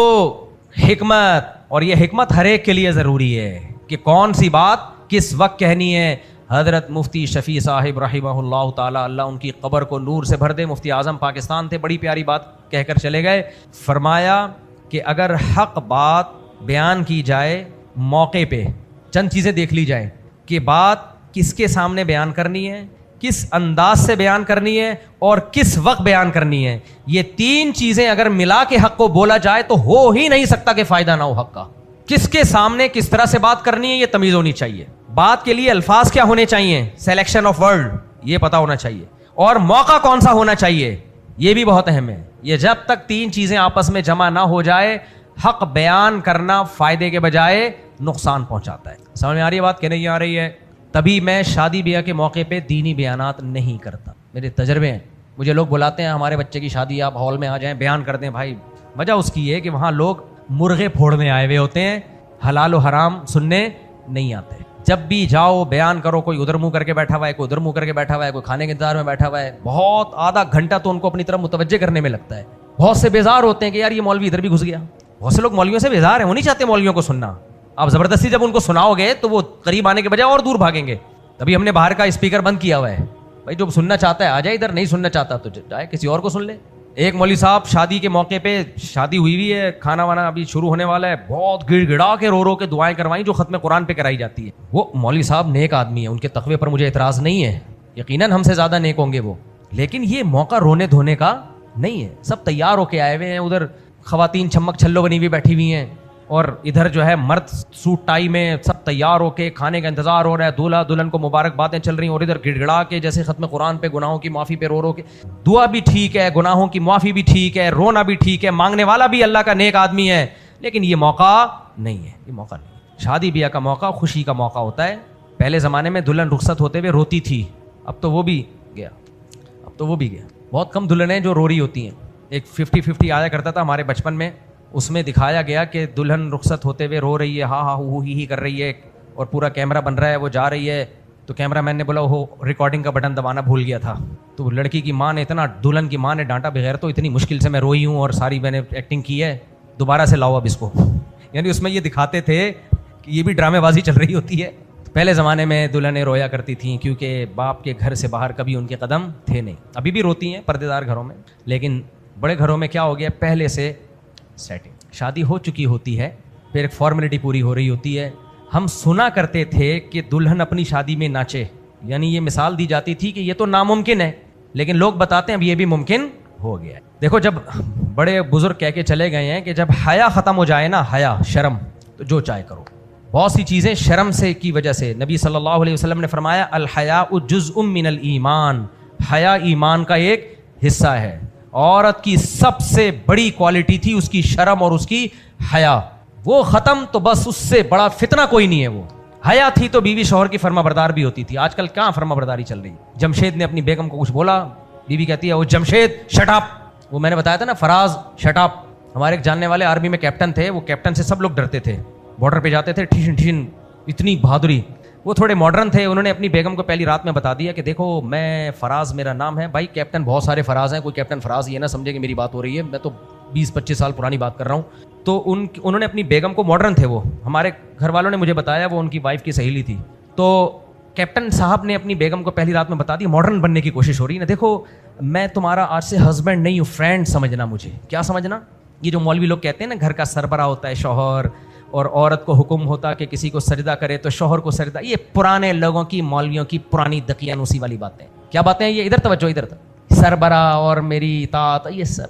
حکمت, اور یہ حکمت ہر ایک کے لیے ضروری ہے کہ کون سی بات کس وقت کہنی ہے. حضرت مفتی شفیع صاحب رحمہ اللہ تعالی, اللہ ان کی قبر کو نور سے بھر دے, مفتی اعظم پاکستان تھے, بڑی پیاری بات کہہ کر چلے گئے. فرمایا کہ اگر حق بات بیان کی جائے موقع پہ, چند چیزیں دیکھ لی جائیں کہ بات کس کے سامنے بیان کرنی ہے, کس انداز سے بیان کرنی ہے اور کس وقت بیان کرنی ہے. یہ 3 چیزیں اگر ملا کے حق کو بولا جائے تو ہو ہی نہیں سکتا کہ فائدہ نہ ہو حق کا. کس کے سامنے کس طرح سے بات کرنی ہے یہ تمیز ہونی چاہیے. بات کے لیے الفاظ کیا ہونے چاہیے, سلیکشن آف ورڈ, یہ پتا ہونا چاہیے. اور موقع کون سا ہونا چاہیے, یہ بھی بہت اہم ہے. یہ جب تک 3 چیزیں آپس میں جمع نہ ہو جائے, حق بیان کرنا فائدے کے بجائے نقصان پہنچاتا ہے. سمجھ میں آ رہی ہے بات کہ نہیں آ رہی ہے؟ تبھی میں شادی بیاہ کے موقع پہ دینی بیانات نہیں کرتا. میرے تجربے ہیں, مجھے لوگ بلاتے ہیں ہمارے بچے کی شادی, آپ ہال میں آ جائیں بیان کر دیں. بھائی وجہ اس کی ہے کہ وہاں لوگ مرغے پھوڑنے آئے ہوئے ہوتے ہیں, حلال و حرام سننے نہیں آتے. جب بھی جاؤ بیان کرو, کوئی ادھر منہ کر کے بیٹھا ہوا ہے, کوئی ادھر منہ کر کے بیٹھا ہوا ہے, کوئی کھانے کے انتظار میں بیٹھا ہوا ہے, بہت آدھا گھنٹہ تو ان کو اپنی طرف متوجہ کرنے میں لگتا ہے. بہت سے بیزار ہوتے ہیں کہ یار یہ مولوی ادھر بھی گھس گیا. بہت سے لوگ مولویوں سے بیزار ہیں, وہ نہیں چاہتے مولویوں کو سننا. آپ زبردستی جب ان کو سناؤ گے تو وہ قریب آنے کے بجائے اور دور بھاگیں گے. تبھی ہم نے باہر کا اسپیکر بند کیا ہوا ہے, بھائی جو سننا چاہتا ہے آ جائے ادھر, نہیں سننا چاہتا تو جائے کسی اور کو سن لے. ایک مولوی صاحب شادی کے موقع پہ, شادی ہوئی ہے, کھانا وانا ابھی شروع ہونے والا ہے, بہت گڑ گڑا کے رو کے دعائیں کروائیں جو ختم قرآن پہ کرائی جاتی ہے. وہ مولوی صاحب نیک آدمی ہے, ان کے تقوی پر مجھے اعتراض نہیں ہے, یقیناً ہم سے زیادہ نیک ہوں گے وہ, لیکن یہ موقع رونے دھونے کا نہیں ہے. سب تیار ہو کے آئے ہوئے ہیں, ادھر خواتین چھمک چھلو بنی ہوئی بیٹھی ہوئی ہیں, اور ادھر جو ہے مرد سوٹ ٹائی میں سب تیار ہو کے کھانے کا انتظار ہو رہا ہے, دولہا دلہن کو مبارک باتیں چل رہی ہیں, اور ادھر گڑ گڑا کے جیسے ختم قرآن پہ گناہوں کی معافی پہ رو کے. دعا بھی ٹھیک ہے, گناہوں کی معافی بھی ٹھیک ہے, رونا بھی ٹھیک ہے, مانگنے والا بھی اللہ کا نیک آدمی ہے, لیکن یہ موقع نہیں ہے. یہ موقع نہیں. شادی بیاہ کا موقع خوشی کا موقع ہوتا ہے. پہلے زمانے میں دلہن رخصت ہوتے ہوئے روتی تھی, اب تو وہ بھی گیا. بہت کم دلہنیں جو رو رہی ہوتی ہیں. ایک 50-50 آیا کرتا تھا ہمارے بچپن میں, اس میں دکھایا گیا کہ دلہن رخصت ہوتے ہوئے رو رہی ہے, ہاں ہاں ہو ہی کر رہی ہے, اور پورا کیمرہ بن رہا ہے, وہ جا رہی ہے تو کیمرہ مین نے بولا وہ ریکارڈنگ کا بٹن دبانا بھول گیا تھا. تو لڑکی کی ماں نے اتنا, دلہن کی ماں نے ڈانٹا, بغیر تو اتنی مشکل سے میں روئی ہوں اور ساری میں نے ایکٹنگ کی ہے, دوبارہ سے لاؤ اب اس کو. یعنی اس میں یہ دکھاتے تھے کہ یہ بھی ڈرامے بازی چل رہی ہوتی ہے. پہلے زمانے میں دلہنیں رویا کرتی تھیں کیونکہ باپ کے گھر سے باہر کبھی ان کے قدم تھے نہیں. ابھی بھی روتی ہیں پردے دار گھروں میں, لیکن بڑے گھروں میں کیا ہو گیا, پہلے سے سیٹنگ, شادی ہو چکی ہوتی ہے, پھر ایک فارمیلٹی پوری ہو رہی ہوتی ہے. ہم سنا کرتے تھے کہ دلہن اپنی شادی میں ناچے, یعنی یہ مثال دی جاتی تھی کہ یہ تو ناممکن ہے, لیکن لوگ بتاتے ہیں اب یہ بھی ممکن ہو گیا ہے. دیکھو جب بڑے بزرگ کہہ کے چلے گئے ہیں کہ جب حیا ختم ہو جائے نا, حیا شرم, تو جو چاہے کرو. بہت سی چیزیں شرم سے کی وجہ سے, نبی صلی اللہ علیہ وسلم نے فرمایا الحیاء جزء من الایمان, حیا ایمان کا ایک حصہ ہے. عورت کی سب سے بڑی کوالٹی تھی اس کی شرم اور اس کی حیا, وہ ختم تو بس اس سے بڑا فتنہ کوئی نہیں ہے. وہ حیا تھی تو بیوی شوہر کی فرما بردار بھی ہوتی تھی. آج کل کہاں فرما برداری چل رہی. جمشید نے اپنی بیگم کو کچھ بولا, بیوی کہتی ہے وہ جمشید شٹ اپ. وہ میں نے بتایا تھا نا فراز شٹ اپ, ہمارے ایک جاننے والے آرمی میں کیپٹن تھے, وہ کیپٹن سے سب لوگ ڈرتے تھے, بارڈر پہ جاتے تھے ٹھین ٹھین, اتنی بہادری. وہ تھوڑے ماڈرن تھے, انہوں نے اپنی بیگم کو پہلی رات میں بتا دیا کہ دیکھو میں فراز میرا نام ہے. بھائی کیپٹن بہت سارے فراز ہیں, کوئی کیپٹن فراز یہ نہ سمجھے کہ میری بات ہو رہی ہے, میں تو 20-25 سال پرانی بات کر رہا ہوں. تو انہوں نے اپنی بیگم کو, ماڈرن تھے وہ, ہمارے گھر والوں نے مجھے بتایا وہ ان کی وائف کی سہیلی تھی. تو کیپٹن صاحب نے اپنی بیگم کو پہلی رات میں بتا دیا, ماڈرن بننے کی کوشش ہو رہی ہے نا, دیکھو میں تمہارا آج سے ہسبینڈ نہیں ہوں, فرینڈ سمجھنا مجھے. کیا سمجھنا؟ یہ جو مولوی لوگ کہتے ہیں نا گھر کا سربراہ ہوتا ہے شوہر, اور عورت کو حکم ہوتا کہ کسی کو سجدہ کرے تو شوہر کو سجدہ, یہ پرانے لوگوں کی, مولویوں کی پرانی دقیانوسی والی باتیں. کیا باتیں ہیں یہ؟ ادھر توجہ, ادھر سربراہ اور میری اطاعت, یہ سب.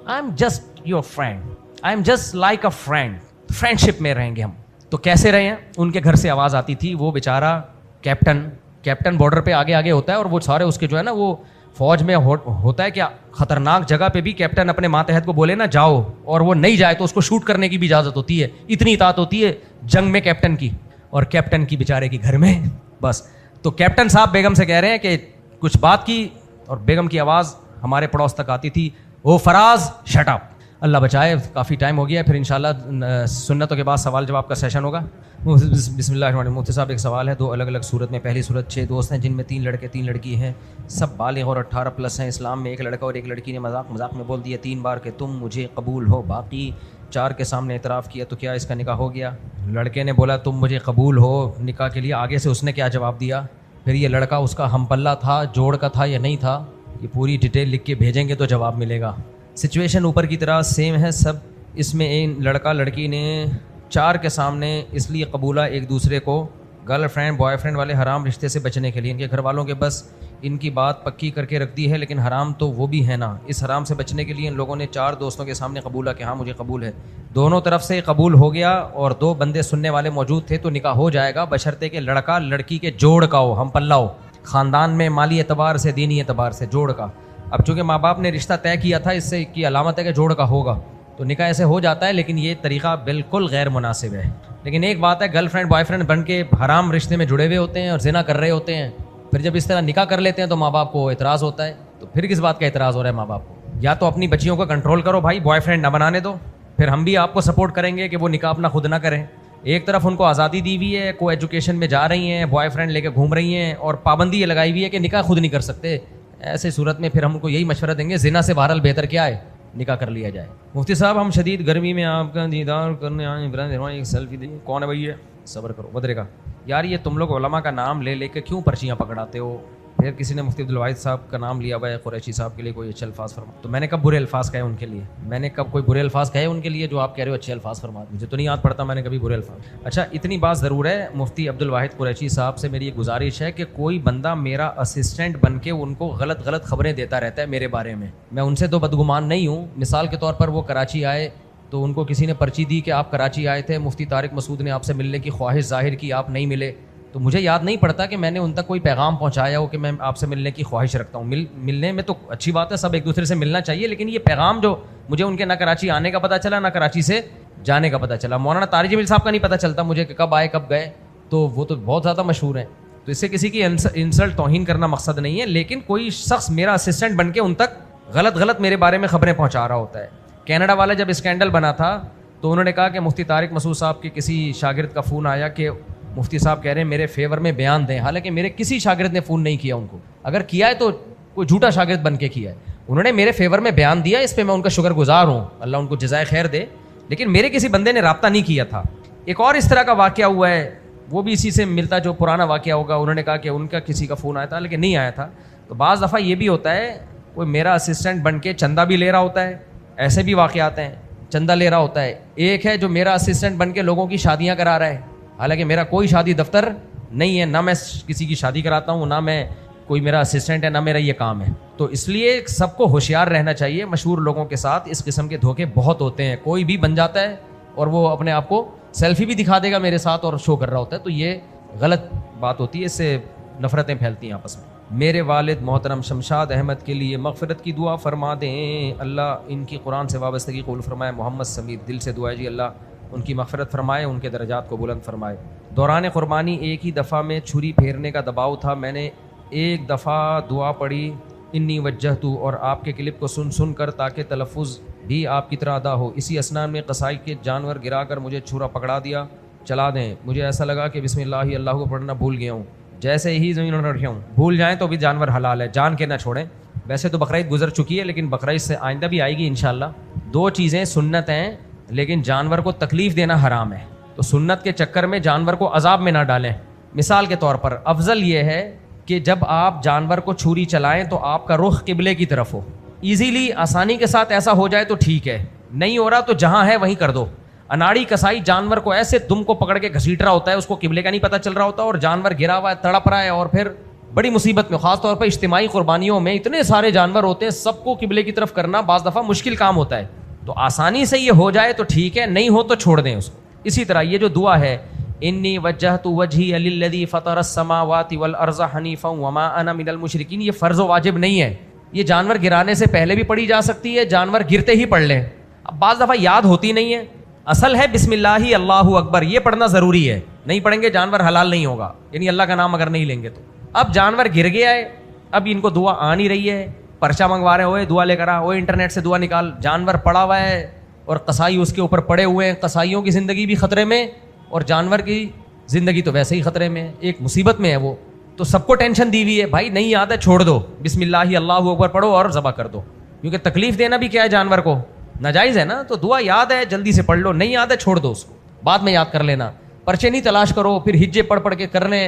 I am just your friend, I am just like a friend, friendship میں رہیں گے ہم. تو کیسے رہے ہیں؟ ان کے گھر سے آواز آتی تھی, وہ بیچارہ کیپٹن بارڈر پہ آگے آگے ہوتا ہے, اور وہ سارے اس کے جو ہے نا, وہ فوج میں ہوتا ہے کیا خطرناک جگہ پہ بھی کیپٹن اپنے ماتحت کو بولے نا جاؤ, اور وہ نہیں جائے تو اس کو شوٹ کرنے کی بھی اجازت ہوتی ہے. اتنی اطاعت ہوتی ہے جنگ میں کیپٹن کی, اور کیپٹن کی بیچارے کی گھر میں بس. تو کیپٹن صاحب بیگم سے کہہ رہے ہیں کہ کچھ بات کی, اور بیگم کی آواز ہمارے پڑوس تک آتی تھی, او فراز شٹ اپ. اللہ بچائے, کافی ٹائم ہو گیا, پھر انشاءاللہ سنتوں کے بعد سوال جواب کا سیشن ہوگا. بسم اللہ الرحمن الرحیم. مفتی صاحب ایک سوال ہے, 2 الگ الگ صورت میں. پہلی صورت 6 دوست ہیں جن میں 3 لڑکے 3 لڑکی ہیں, سب بالغ اور 18+ ہیں. اسلام میں ایک لڑکا اور ایک لڑکی نے مذاق میں بول دیا 3 بار کہ تم مجھے قبول ہو, باقی 4 کے سامنے اعتراف کیا, تو کیا اس کا نکاح ہو گیا؟ لڑکے نے بولا تم مجھے قبول ہو نکاح کے لیے, آگے سے اس نے کیا جواب دیا؟ پھر یہ لڑکا اس کا ہم پلہ تھا, جوڑ کا تھا یا نہیں تھا, یہ پوری ڈیٹیل لکھ کے بھیجیں گے تو جواب ملے گا. سچویشن اوپر کی طرح سیم ہے سب. اس میں لڑکا لڑکی نے 4 کے سامنے اس لیے قبولا ایک دوسرے کو, گرل فرینڈ بوائے فرینڈ والے حرام رشتے سے بچنے کے لیے. ان کے گھر والوں کے بس ان کی بات پکی کر کے رکھ دی ہے, لیکن حرام تو وہ بھی ہے نا. اس حرام سے بچنے کے لیے ان لوگوں نے 4 دوستوں کے سامنے قبولا کہ ہاں مجھے قبول ہے. دونوں طرف سے قبول ہو گیا اور 2 بندے سننے والے موجود تھے, تو نکاح ہو جائے گا بشرطے کہ لڑکا لڑکی کے جوڑ کا ہو, ہم پلہ ہو, خاندان میں مالی اعتبار سے دینی اعتبار سے جوڑ کا. اب چونکہ ماں باپ نے رشتہ طے کیا تھا, اس سے کی علامت ہے کہ جوڑ کا ہوگا, تو نکاح ایسے ہو جاتا ہے. لیکن یہ طریقہ بالکل غیر مناسب ہے. لیکن ایک بات ہے, گرل فرینڈ بوائے فرینڈ بن کے حرام رشتے میں جڑے ہوئے ہوتے ہیں اور زنا کر رہے ہوتے ہیں, پھر جب اس طرح نکاح کر لیتے ہیں تو ماں باپ کو اعتراض ہوتا ہے. تو پھر کس بات کا اعتراض ہو رہا ہے ماں باپ کو؟ یا تو اپنی بچیوں کو کنٹرول کرو بھائی, بوائے فرینڈ نہ بنانے دو, پھر ہم بھی آپ کو سپورٹ کریں گے کہ وہ نکاح اپنا خود نہ کریں. ایک طرف ان کو آزادی دی ہوئی ہے, کو ایجوکیشن میں جا رہی ہیں, بوائے فرینڈ لے کے گھوم رہی ہیں, اور پابندی یہ لگائی ہوئی ہے کہ نکاح خود نہیں کر سکتے. ایسے صورت میں پھر ہم کو یہی مشورہ دیں گے زنا سے بہرحال بہتر کیا ہے, نکاح کر لیا جائے. مفتی صاحب ہم شدید گرمی میں آپ کا دیدار کرنے آئے, ایک سیلفی دیں. کون ہے بھائی یہ؟ صبر کرو بدرے کا. یار یہ تم لوگ علماء کا نام لے لے کے کیوں پرچیاں پکڑاتے ہو؟ پھر کسی نے مفتی عبدالواحد صاحب کا نام لیا ہوا ہے, قریشی صاحب کے لیے کوئی اچھے الفاظ فرما. تو میں نے کب برے الفاظ کہے ان کے لیے؟ میں نے کب کوئی برے الفاظ کہے ان کے لیے جو آپ کہہ رہے ہو اچھے الفاظ فرما؟ مجھے تو نہیں یاد پڑتا میں نے کبھی برے الفاظ. اچھا اتنی بات ضرور ہے, مفتی عبدالواحد قریشی صاحب سے میری ایک گزارش ہے کہ کوئی بندہ میرا اسسٹنٹ بن کے ان کو غلط خبریں دیتا رہتا ہے میرے بارے میں. میں ان سے تو بدگمان نہیں ہوں. مثال کے طور پر وہ کراچی آئے تو ان کو کسی نے پرچی دی کہ آپ کراچی آئے تھے, مفتی طارق مسعود نے آپ سے ملنے کی خواہش ظاہر کی, آپ نہیں ملے. تو مجھے یاد نہیں پڑتا کہ میں نے ان تک کوئی پیغام پہنچایا ہو کہ میں آپ سے ملنے کی خواہش رکھتا ہوں. ملنے میں تو اچھی بات ہے, سب ایک دوسرے سے ملنا چاہیے, لیکن یہ پیغام جو مجھے ان کے نہ کراچی آنے کا پتہ چلا نہ کراچی سے جانے کا پتہ چلا. مولانا طارق جمیل صاحب کا نہیں پتہ چلتا مجھے کہ کب آئے کب گئے, تو وہ تو بہت زیادہ مشہور ہیں. تو اس سے کسی کی انسلٹ توہین کرنا مقصد نہیں ہے, لیکن کوئی شخص میرا اسسٹنٹ بن کے ان تک غلط میرے بارے میں خبریں پہنچا رہا ہوتا ہے. کینیڈا والا جب اسکینڈل بنا تھا تو انہوں نے کہا کہ مفتی طارق مسعود صاحب کے کسی شاگرد کا فون آیا کہ مفتی صاحب کہہ رہے ہیں میرے فیور میں بیان دیں, حالانکہ میرے کسی شاگرد نے فون نہیں کیا ان کو, اگر کیا ہے تو کوئی جھوٹا شاگرد بن کے کیا ہے. انہوں نے میرے فیور میں بیان دیا, اس پہ میں ان کا شکر گزار ہوں, اللہ ان کو جزائے خیر دے, لیکن میرے کسی بندے نے رابطہ نہیں کیا تھا. ایک اور اس طرح کا واقعہ ہوا ہے, وہ بھی اسی سے ملتا جو پرانا واقعہ ہوگا. انہوں نے کہا کہ ان کا کسی کا فون آیا تھا لیکن نہیں آیا تھا. تو بعض دفعہ یہ بھی ہوتا ہے کوئی میرا اسسٹنٹ بن کے چندہ بھی لے رہا ہوتا ہے, ایسے بھی واقعات ہیں, چندہ لے رہا ہوتا ہے. ایک ہے جو میرا اسسٹنٹ بن کے لوگوں کی شادیاں کرا رہا ہے, حالانکہ میرا کوئی شادی دفتر نہیں ہے, نہ میں کسی کی شادی کراتا ہوں, نہ میں کوئی میرا اسسٹنٹ ہے, نہ میرا یہ کام ہے. تو اس لیے سب کو ہوشیار رہنا چاہیے. مشہور لوگوں کے ساتھ اس قسم کے دھوکے بہت ہوتے ہیں. کوئی بھی بن جاتا ہے اور وہ اپنے آپ کو سیلفی بھی دکھا دے گا میرے ساتھ اور شو کر رہا ہوتا ہے, تو یہ غلط بات ہوتی ہے, اس سے نفرتیں پھیلتی ہیں آپس میں. میرے والد محترم شمشاد احمد کے لیے مغفرت کی دعا فرما دیں, اللہ ان کی قرآن سے وابستگی قبول فرمائے. محمد سمیر دل سے دعا ہے جی, اللہ ان کی مغفرت فرمائے, ان کے درجات کو بلند فرمائے. دوران قربانی ایک ہی دفعہ میں چھری پھیرنے کا دباؤ تھا, میں نے ایک دفعہ دعا پڑھی انی وجہت, اور آپ کے کلپ کو سن کر تاکہ تلفظ بھی آپ کی طرح ادا ہو. اسی اسنا میں قصائی کے جانور گرا کر مجھے چھرا پکڑا دیا, چلا دیں. مجھے ایسا لگا کہ بسم اللہ اللہ کو پڑھنا بھول گیا ہوں, جیسے ہی زمین میں رکھا ہوں. بھول جائیں تو بھی جانور حلال ہے, جان کے نہ چھوڑیں. ویسے تو بقرعید گزر چکی ہے, لیکن بقرعید سے آئندہ بھی آئے گی انشاءاللہ. دو چیزیں سنت ہیں لیکن جانور کو تکلیف دینا حرام ہے, تو سنت کے چکر میں جانور کو عذاب میں نہ ڈالیں. مثال کے طور پر افضل یہ ہے کہ جب آپ جانور کو چھری چلائیں تو آپ کا رخ قبلے کی طرف ہو. ایزیلی آسانی کے ساتھ ایسا ہو جائے تو ٹھیک ہے, نہیں ہو رہا تو جہاں ہے وہیں کر دو. اناڑی کسائی جانور کو ایسے دم کو پکڑ کے گھسیٹ رہا ہوتا ہے, اس کو قبلے کا نہیں پتہ چل رہا ہوتا, اور جانور گرا ہوا ہے, تڑپ رہا ہے, اور پھر بڑی مصیبت میں. خاص طور پہ اجتماعی قربانیوں میں اتنے سارے جانور ہوتے ہیں, سب کو قبلے کی طرف کرنا بعض دفعہ مشکل کام ہوتا ہے. تو آسانی سے یہ ہو جائے تو ٹھیک ہے, نہیں ہو تو چھوڑ دیں اس کو. اسی طرح یہ جو دعا ہے انی وجہت وجہی للذی فطر السماوات والارض حنیفا وما انا من المشرکین, یہ فرض و واجب نہیں ہے, یہ جانور گرانے سے پہلے بھی پڑھی جا سکتی ہے, جانور گرتے ہی پڑھ لیں. اب بعض دفعہ یاد ہوتی نہیں ہے, اصل ہے بسم اللہ اللہ اکبر, یہ پڑھنا ضروری ہے. نہیں پڑھیں گے جانور حلال نہیں ہوگا, یعنی اللہ کا نام اگر نہیں لیں گے تو. اب جانور گر گیا ہے, اب ان کو دعا آ نہیں رہی ہے, پرچہ منگوا رہے ہوئے دعا لے کر آ, وہ انٹرنیٹ سے دعا نکال. جانور پڑا ہوا ہے اور قصائی اس کے اوپر پڑے ہوئے ہیں, قصائیوں کی زندگی بھی خطرے میں اور جانور کی زندگی تو ویسے ہی خطرے میں, ایک مصیبت میں ہے وہ. تو سب کو ٹینشن دی ہوئی ہے, بھائی نہیں یاد ہے چھوڑ دو, بسم اللہ اللہ اکبر پڑھو اور ذبح کر دو, کیونکہ تکلیف دینا بھی کیا ہے جانور کو, ناجائز ہے نا. تو دعا یاد ہے جلدی سے پڑھ لو, نہیں یاد ہے چھوڑ دو اس کو, بعد میں یاد کر لینا. پرچے نہیں تلاش کرو پھر ہجے پڑھ کے کرنے,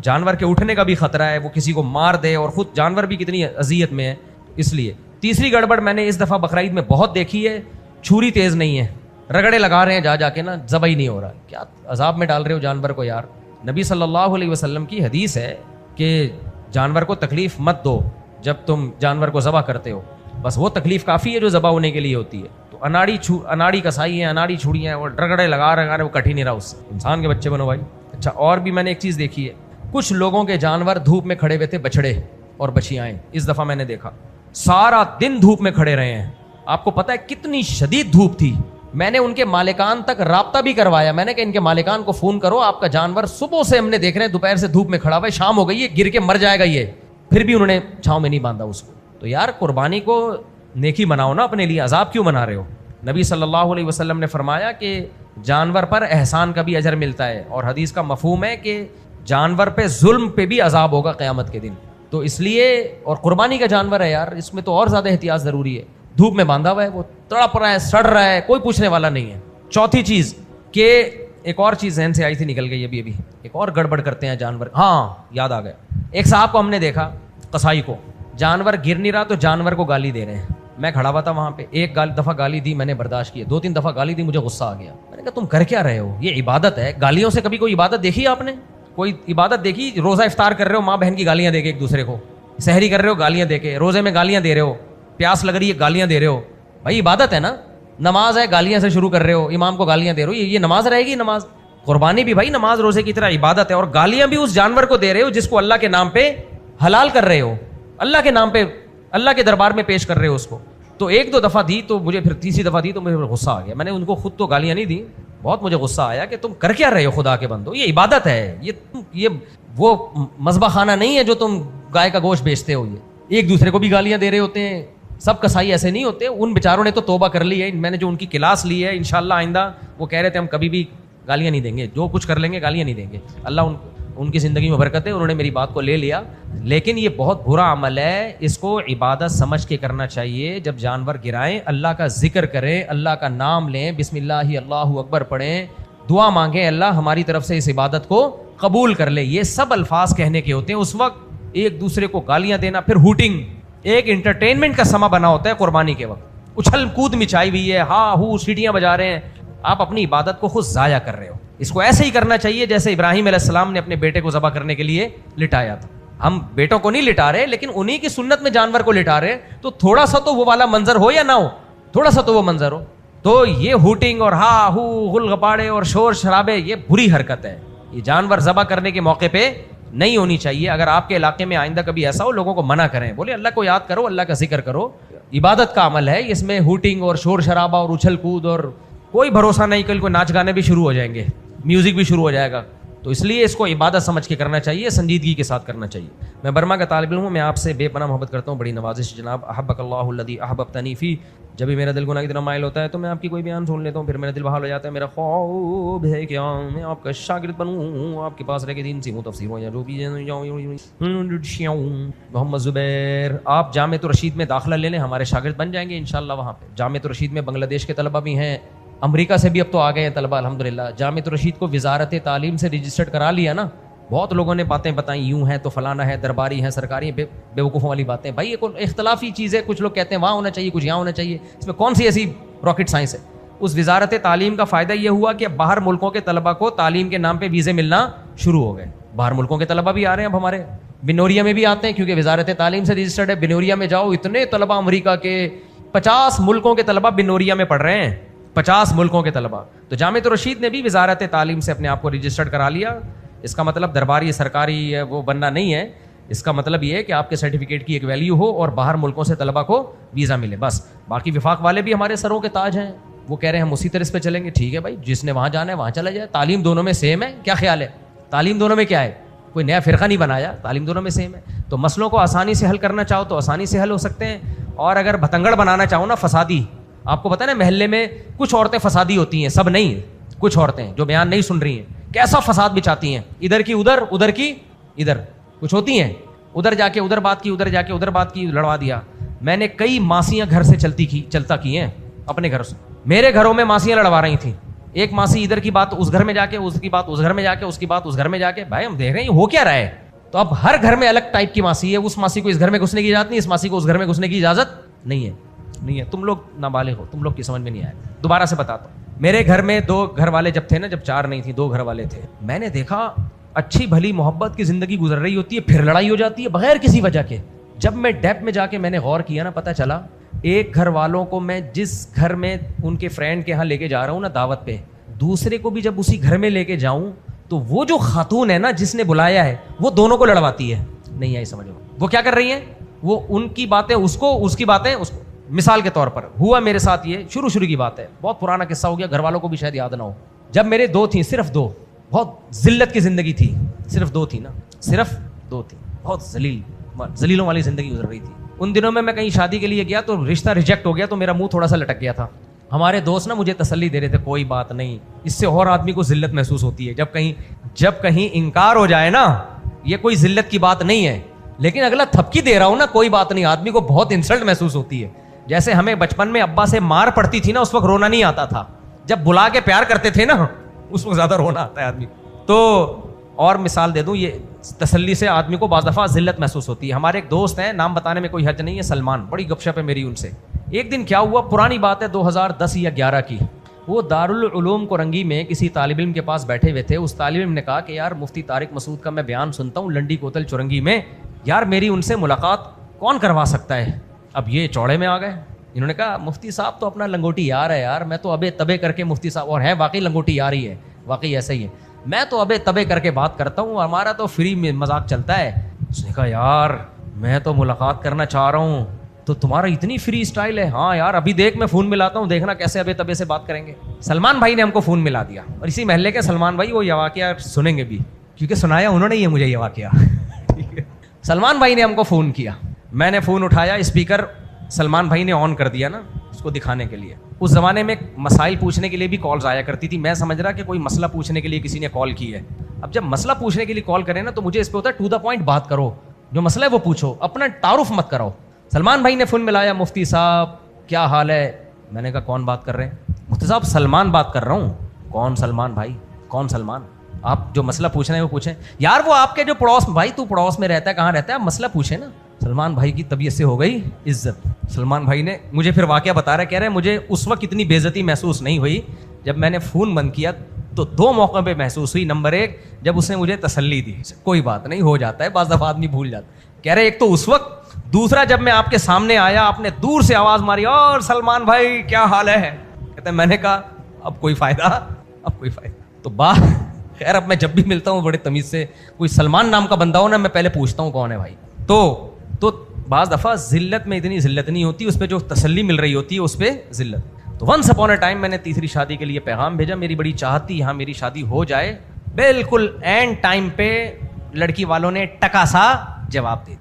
جانور کے اٹھنے کا بھی خطرہ ہے, وہ کسی کو مار دے, اور خود جانور بھی کتنی اذیت میں ہے. اس لیے تیسری گڑبڑ میں نے اس دفعہ بقرعید میں بہت دیکھی ہے, چھری تیز نہیں ہے, رگڑے لگا رہے ہیں جا کے نا, ذبح ہی نہیں ہو رہا. کیا عذاب میں ڈال رہے ہو جانور کو یار. نبی صلی اللہ علیہ وسلم کی حدیث ہے کہ جانور کو تکلیف مت دو جب تم جانور کو ذبح کرتے ہو, بس وہ تکلیف کافی ہے جو ذبح ہونے کے لیے ہوتی ہے. تو اناڑی کسائی ہیں, اناڑی چھڑیاں ہیں, اور رگڑے لگا رہے, وہ کٹ ہی نہیں رہا اس سے. انسان کے بچے بنو بھائی. اچھا, اور بھی میں نے ایک چیز دیکھی ہے, کچھ لوگوں کے جانور دھوپ میں کھڑے ہوئے تھے, بچڑے اور بچیاں. اس دفعہ میں نے دیکھا سارا دن دھوپ میں کھڑے رہے ہیں. آپ کو پتہ ہے کتنی شدید دھوپ تھی. میں نے ان کے مالکان تک رابطہ بھی کروایا, میں نے کہا ان کے مالکان کو فون کرو, آپ کا جانور صبح سے ہم نے دیکھ رہے ہیں دوپہر سے دھوپ میں کھڑا ہوا ہے, شام ہو گئی ہے, گر کے مر جائے گا یہ. پھر بھی انہوں نے چھاؤں میں نہیں باندھا اس کو. تو یار قربانی کو نیکی مناؤ نا اپنے لیے, عذاب کیوں منا رہے ہو. نبی صلی اللہ علیہ وسلم نے فرمایا کہ جانور پر احسان کا بھی اجر ملتا ہے, اور حدیث کا مفہوم ہے کہ جانور پہ ظلم پہ بھی عذاب ہوگا قیامت کے دن. تو اس لیے, اور قربانی کا جانور ہے یار, اس میں تو اور زیادہ احتیاط ضروری ہے. دھوپ میں باندھا ہوا ہے, وہ تڑپ رہا ہے, سڑ رہا ہے, کوئی پوچھنے والا نہیں ہے. چوتھی چیز کہ ایک اور چیز ذہن سے آئی تھی نکل گئی ابھی ایک اور گڑبڑ کرتے ہیں جانور. ہاں یاد آ گیا, ایک صاحب کو ہم نے دیکھا قصائی کو, جانور گر نہیں رہا تو جانور کو گالی دے رہے ہیں. میں کھڑا ہوا تھا وہاں پہ, ایک دفعہ گالی دی میں نے برداشت کی, 2-3 دفعہ گالی دی, مجھے غصہ آ گیا. میں نے کہا تم کر کیا رہے ہو, یہ عبادت ہے. گالیوں سے کبھی کوئی عبادت دیکھی آپ نے؟ کوئی عبادت دیکھی؟ روزہ افطار کر رہے ہو, ماں بہن کی گالیاں دے کے ایک دوسرے کو, سحری کر رہے ہو گالیاں دے کے, روزے میں گالیاں دے رہے ہو, پیاس لگ رہی ہے گالیاں دے رہے ہو, بھائی عبادت ہے نا. نماز ہے, گالیاں سے شروع کر رہے ہو, امام کو گالیاں دے رہے ہو, یہ نماز رہے گی؟ نماز قربانی بھی بھائی نماز روزے کی طرح عبادت ہے, اور گالیاں بھی اس جانور کو دے رہے ہو جس کو اللہ کے نام پہ حلال کر رہے ہو, اللہ کے نام پہ اللہ کے دربار میں پیش کر رہے ہو اس کو. تو 1-2 دفعہ دی تو مجھے, پھر تیسری دفعہ دی تو مجھے غصہ آ گیا. میں نے ان کو خود تو گالیاں نہیں دی, بہت مجھے غصہ آیا کہ تم کر کیا رہے ہو خدا کے بندو, یہ عبادت ہے, یہ وہ مذبح خانہ نہیں ہے جو تم گائے کا گوشت بیچتے ہو. یہ ایک دوسرے کو بھی گالیاں دے رہے ہوتے ہیں. سب کسائی ایسے نہیں ہوتے, ان بیچاروں نے تو توبہ کر لی ہے. میں نے جو ان کی کلاس لی ہے, انشاءاللہ آئندہ وہ کہہ رہے تھے ہم کبھی بھی گالیاں نہیں دیں گے, جو کچھ کر لیں گے گالیاں نہیں دیں گے. اللہ ان کی زندگی میں برکت ہے, انہوں نے میری بات کو لے لیا. لیکن یہ بہت برا عمل ہے, اس کو عبادت سمجھ کے کرنا چاہیے. جب جانور گرائیں اللہ کا ذکر کریں, اللہ کا نام لیں, بسم اللہ اللہ اکبر پڑھیں, دعا مانگیں اللہ ہماری طرف سے اس عبادت کو قبول کر لے. یہ سب الفاظ کہنے کے ہوتے ہیں. اس وقت ایک دوسرے کو گالیاں دینا, پھر ہوٹنگ, ایک انٹرٹینمنٹ کا سما بنا ہوتا ہے قربانی کے وقت. اچھل کود مچائی ہوئی ہے, ہاں ہو سیٹیاں بجا رہے ہیں, آپ اپنی عبادت کو خود ضائع کر رہے ہو. اس کو ایسے ہی کرنا چاہیے جیسے ابراہیم علیہ السلام نے اپنے بیٹے کو ذبح کرنے کے لیے لٹایا تھا. ہم بیٹوں کو نہیں لٹا رہے, لیکن انہی کی سنت میں جانور کو لٹا رہے, تو تھوڑا سا تو وہ والا منظر ہو یا نہ ہو, تھوڑا سا تو وہ منظر ہو. تو یہ ہوٹنگ اور ہاں ہو غل غپاڑے اور شور شرابے یہ بری حرکت ہے. یہ جانور ذبح کرنے کے موقع پہ نہیں ہونی چاہیے. اگر آپ کے علاقے میں آئندہ کبھی ایسا ہو, لوگوں کو منع کریں, بولے اللہ کو یاد کرو, اللہ کا ذکر کرو. عبادت کا عمل ہے, اس میں ہوٹنگ اور شور شرابہ اور اچھل کود اور کوئی بھروسہ نہیں, کل کو ناچ گانے بھی شروع ہو جائیں گے, میوزک بھی شروع ہو جائے گا. تو اس لیے اس کو عبادت سمجھ کے کرنا چاہیے, سنجیدگی کے ساتھ کرنا چاہیے. میں برما کا طالب علم ہوں, میں آپ سے بے پناہ محبت کرتا ہوں, بڑی نوازش جناب. احبک اللہ الذی احببتنی فی. جب بھی میرا دل گناہ کی طرف مائل ہوتا ہے تو میں آپ کی کوئی بیان سن لیتا ہوں, پھر میرا دل بحال ہو جاتا ہے. میرا خواب ہے کہ میں آپ کا شاگرد بنوں, آپ کے پاس رہ کے دین سیکھوں, تفسیر ہو یا جو بھی. محمد زبیر, آپ جامعۃ الرشید میں داخلہ لے لیں, ہمارے شاگرد بن جائیں گے انشاءاللہ. وہاں پہ جامعۃ الرشید میں بنگلہ دیش کے طلبہ بھی ہیں, امریکہ سے بھی اب تو آ گئے ہیں طلبہ الحمدللہ. جامعۃ الرشید کو وزارت تعلیم سے رجسٹرڈ کرا لیا نا. بہت لوگوں نے باتیں بتائیں, یوں ہیں تو فلانا ہے, درباری ہیں, سرکاری, بے وقوفوں والی باتیں. بھائی یہ اختلافی چیز ہے, کچھ لوگ کہتے ہیں وہاں ہونا چاہیے, کچھ یہاں ہونا چاہیے, اس میں کون سی ایسی راکٹ سائنس ہے. اس وزارت تعلیم کا فائدہ یہ ہوا کہ باہر ملکوں کے طلبہ کو تعلیم کے نام پہ ویزے ملنا شروع ہو گئے. باہر ملکوں کے طلبہ بھی آ رہے ہیں, اب ہمارے بنوریا میں بھی آتے ہیں کیونکہ وزارت تعلیم سے رجسٹرڈ ہے. بنوریا میں جاؤ, اتنے طلبہ امریکہ کے 50 ملکوں کے طلبہ بنوریا میں پڑھ رہے ہیں, 50 ملکوں کے طلبہ. تو جامعۃ الرشید نے بھی وزارت تعلیم سے اپنے آپ کو رجسٹرڈ کرا لیا. اس کا مطلب درباری سرکاری وہ بننا نہیں ہے, اس کا مطلب یہ ہے کہ آپ کے سرٹیفکیٹ کی ایک ویلیو ہو اور باہر ملکوں سے طلبہ کو ویزا ملے بس. باقی وفاق والے بھی ہمارے سروں کے تاج ہیں, وہ کہہ رہے ہیں ہم اسی طرح پہ چلیں گے. ٹھیک ہے بھائی, جس نے وہاں جانا ہے وہاں چلا جائے. تعلیم دونوں میں سیم ہے, کیا خیال ہے؟ تعلیم دونوں میں کیا ہے, کوئی نیا فرقہ نہیں بنایا, تعلیم دونوں میں سیم ہے. تو مسئلوں کو آسانی سے حل کرنا چاہو تو آسانی سے حل ہو سکتے ہیں, اور اگر بھتنگڑ بنانا چاہو نا, فسادی, آپ کو پتہ ہے نا محلے میں کچھ عورتیں فسادی ہوتی ہیں, سب نہیں, کچھ عورتیں جو بیان نہیں سن رہی ہیں کیسا فساد بچاتی ہیں, ادھر کی ادھر, ادھر کی ادھر, کچھ ہوتی ہیں ادھر جا کے ادھر بات کی, ادھر جا کے ادھر بات کی, لڑوا دیا. میں نے کئی ماسیاں گھر سے چلتا کی ہیں اپنے گھر سے. میرے گھروں میں ماسیاں لڑوا رہی تھیں, ایک ماسی ادھر کی بات اس گھر میں جا کے, اس کی بات اس گھر میں جا کے, اس کی بات اس گھر میں جا کے. بھائی ہم دیکھ رہے ہیں ہو کیا رہا ہے. تو اب ہر گھر میں الگ ٹائپ کی ماسی ہے, اس ماسی کو اس گھر میں گھسنے کی اجازت نہیں, اس ماسی کو اس گھر میں گھسنے کی اجازت نہیں ہے. نہیں ہے, تم لوگ نابالغ ہو, تم لوگ کی سمجھ میں نہیں آیا. دوبارہ سے بتاتا ہوں, میرے گھر میں 2 گھر والے جب تھے نا, جب 4 نہیں تھی, 2 گھر والے تھے. میں نے دیکھا اچھی بھلی محبت کی زندگی گزر رہی ہوتی ہے, پھر لڑائی ہو جاتی ہے بغیر کسی وجہ کے. جب میں ڈیپ میں جا کے میں نے غور کیا نا, پتہ چلا ایک گھر والوں کو میں جس گھر میں ان کے فرینڈ کے ہاں لے کے جا رہا ہوں نا دعوت پہ, دوسرے کو بھی جب اسی گھر میں لے کے جاؤں تو وہ جو خاتون ہے نا جس نے بلایا ہے وہ دونوں کو لڑواتی ہے. نہیں آئی سمجھ میں, وہ کیا کر رہی ہیں, وہ ان کی باتیں اس کو, اس کی باتیں اس کو. مثال کے طور پر ہوا میرے ساتھ, یہ شروع کی بات ہے, بہت پرانا قصہ ہو گیا, گھر والوں کو بھی شاید یاد نہ ہو. جب میرے 2 تھیں, صرف 2, بہت ذلت کی زندگی تھی, صرف 2 تھی نا, صرف 2 تھی, بہت ذلیلوں والی زندگی گزر رہی تھی. ان دنوں میں کہیں شادی کے لیے گیا تو رشتہ ریجیکٹ ہو گیا, تو میرا منہ تھوڑا سا لٹک گیا تھا. ہمارے دوست نا مجھے تسلی دے رہے تھے, کوئی بات نہیں, اس سے اور آدمی کو ذلت محسوس ہوتی ہے. جب کہیں انکار ہو جائے نا, یہ کوئی ذلت کی بات نہیں ہے, لیکن اگلا تھپکی دے رہا ہوں نا, کوئی بات نہیں, آدمی کو بہت انسلٹ محسوس ہوتی ہے. جیسے ہمیں بچپن میں ابا سے مار پڑتی تھی نا, اس وقت رونا نہیں آتا تھا, جب بلا کے پیار کرتے تھے نا اس وقت زیادہ رونا آتا ہے آدمی. تو اور مثال دے دوں, یہ تسلی سے آدمی کو بعض دفعہ ذلت محسوس ہوتی ہے. ہمارے ایک دوست ہیں, نام بتانے میں کوئی حرج نہیں ہے, سلمان, بڑی گپ شپ ہے میری ان سے. ایک دن کیا ہوا, پرانی بات ہے 2010 یا 11 کی, وہ دارالعلوم کورنگی میں کسی طالب علم کے پاس بیٹھے ہوئے تھے. اس طالب علم نے کہا کہ یار مفتی طارق مسعود کا میں بیان سنتا ہوں لنڈی کوتل چورنگی میں, یار میری ان سے ملاقات کون کروا سکتا ہے. اب یہ چوڑے میں آ گئے, انہوں نے کہا مفتی صاحب تو اپنا لنگوٹی یار ہے یار, میں تو ابے تبے کر کے مفتی صاحب, اور ہے واقعی لنگوٹی یار ہی ہے, واقعی ایسا ہی ہے, میں تو ابے تبے کر کے بات کرتا ہوں, ہمارا تو فری میں مذاق چلتا ہے. اس نے کہا یار میں تو ملاقات کرنا چاہ رہا ہوں, تو تمہارا اتنی فری اسٹائل ہے. ہاں یار ابھی دیکھ میں فون ملاتا ہوں, دیکھنا کیسے ابے تبے سے بات کریں گے. سلمان بھائی نے ہم کو فون ملا دیا, اور اسی محلے کے سلمان بھائی, وہ یہ واقعہ سنیں گے بھی کیونکہ سنایا انہوں نے ہی ہے مجھے یہ واقعہ. ٹھیک ہے, سلمان بھائی نے ہم کو فون کیا, میں نے فون اٹھایا, اسپیکر سلمان بھائی نے آن کر دیا نا, اس کو دکھانے کے لیے. اس زمانے میں مسائل پوچھنے کے لیے بھی کالز آیا کرتی تھی. میں سمجھ رہا کہ کوئی مسئلہ پوچھنے کے لیے کسی نے کال کی ہے. اب جب مسئلہ پوچھنے کے لیے کال کریں نا تو مجھے اس پہ ہوتا ہے ٹو دا پوائنٹ بات کرو, جو مسئلہ ہے وہ پوچھو, اپنا تعارف مت کراؤ. سلمان بھائی نے فون ملایا, مفتی صاحب کیا حال ہے؟ میں نے کہا کون بات کر رہے ہیں؟ مفتی صاحب سلمان بات کر رہا ہوں. کون سلمان بھائی؟ کون سلمان؟ آپ جو مسئلہ پوچھ رہے ہیں وہ پوچھیں. یار وہ آپ کے جو پڑوس, بھائی تو پڑوس میں رہتا ہے, کہاں رہتا ہے, آپ مسئلہ پوچھیں نا. سلمان بھائی کی طبیعت سے ہو گئی عزت. سلمان بھائی نے مجھے پھر واقعہ بتا رہا ہے, کہہ رہے مجھے اس وقت اتنی بے عزتی محسوس نہیں ہوئی. جب میں نے فون بند کیا تو 2 موقع پہ محسوس ہوئی. نمبر 1 جب اس نے مجھے تسلی دی, کوئی بات نہیں ہو جاتا ہے, بعض دفعہ آدمی بھول جاتا ہے. کہہ رہے ایک تو اس وقت, دوسرا جب میں آپ کے سامنے آیا آپ نے دور سے آواز ماری, اور سلمان بھائی کیا حال ہے؟ کہتے ہیں میں نے کہا اب کوئی فائدہ, اب کوئی فائدہ. تو خیر اب میں جب بھی ملتا ہوں بڑے تمیز سے, کوئی سلمان نام کا بندہ ہو نا, میں پہلے پوچھتا ہوں کون ہے بھائی. تو بعض دفعہ ذلت میں اتنی ذلت نہیں ہوتی, اس پہ جو تسلی مل رہی ہوتی ہے اس پہ ذلت. تو ونس اپون اے ٹائم میں نے تیسری شادی کے لیے پیغام بھیجا. میری بڑی چاہت تھی یہاں میری شادی ہو جائے. بالکل اینڈ ٹائم پہ لڑکی والوں نے ٹکا سا جواب دے.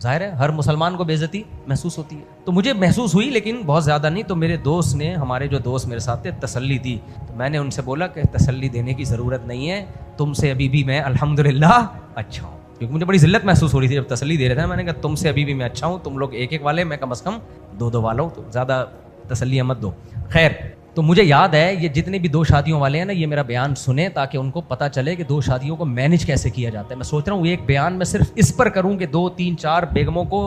ظاہر ہے ہر مسلمان کو بے عزتی محسوس ہوتی ہے, تو مجھے محسوس ہوئی لیکن بہت زیادہ نہیں. تو میرے دوست نے, ہمارے جو دوست میرے ساتھ تھے, تسلی دی. تو میں نے ان سے بولا کہ تسلی دینے کی ضرورت نہیں ہے, تم سے ابھی بھی میں الحمدللہ اچھا ہوں. کیونکہ مجھے بڑی ذلت محسوس ہو رہی تھی جب تسلی دے رہے تھے. میں نے کہا تم سے ابھی بھی میں اچھا ہوں, تم لوگ 1-1 والے, میں کم از کم 2-2 والا ہوں, تو زیادہ تسلی مت دو. خیر, تو مجھے یاد ہے یہ جتنے بھی 2 شادیوں والے ہیں نا, یہ میرا بیان سنیں تاکہ ان کو پتہ چلے کہ 2 شادیوں کو مینج کیسے کیا جاتا ہے. میں سوچ رہا ہوں ایک بیان میں صرف اس پر کروں کہ 2, 3, 4 بیگموں کو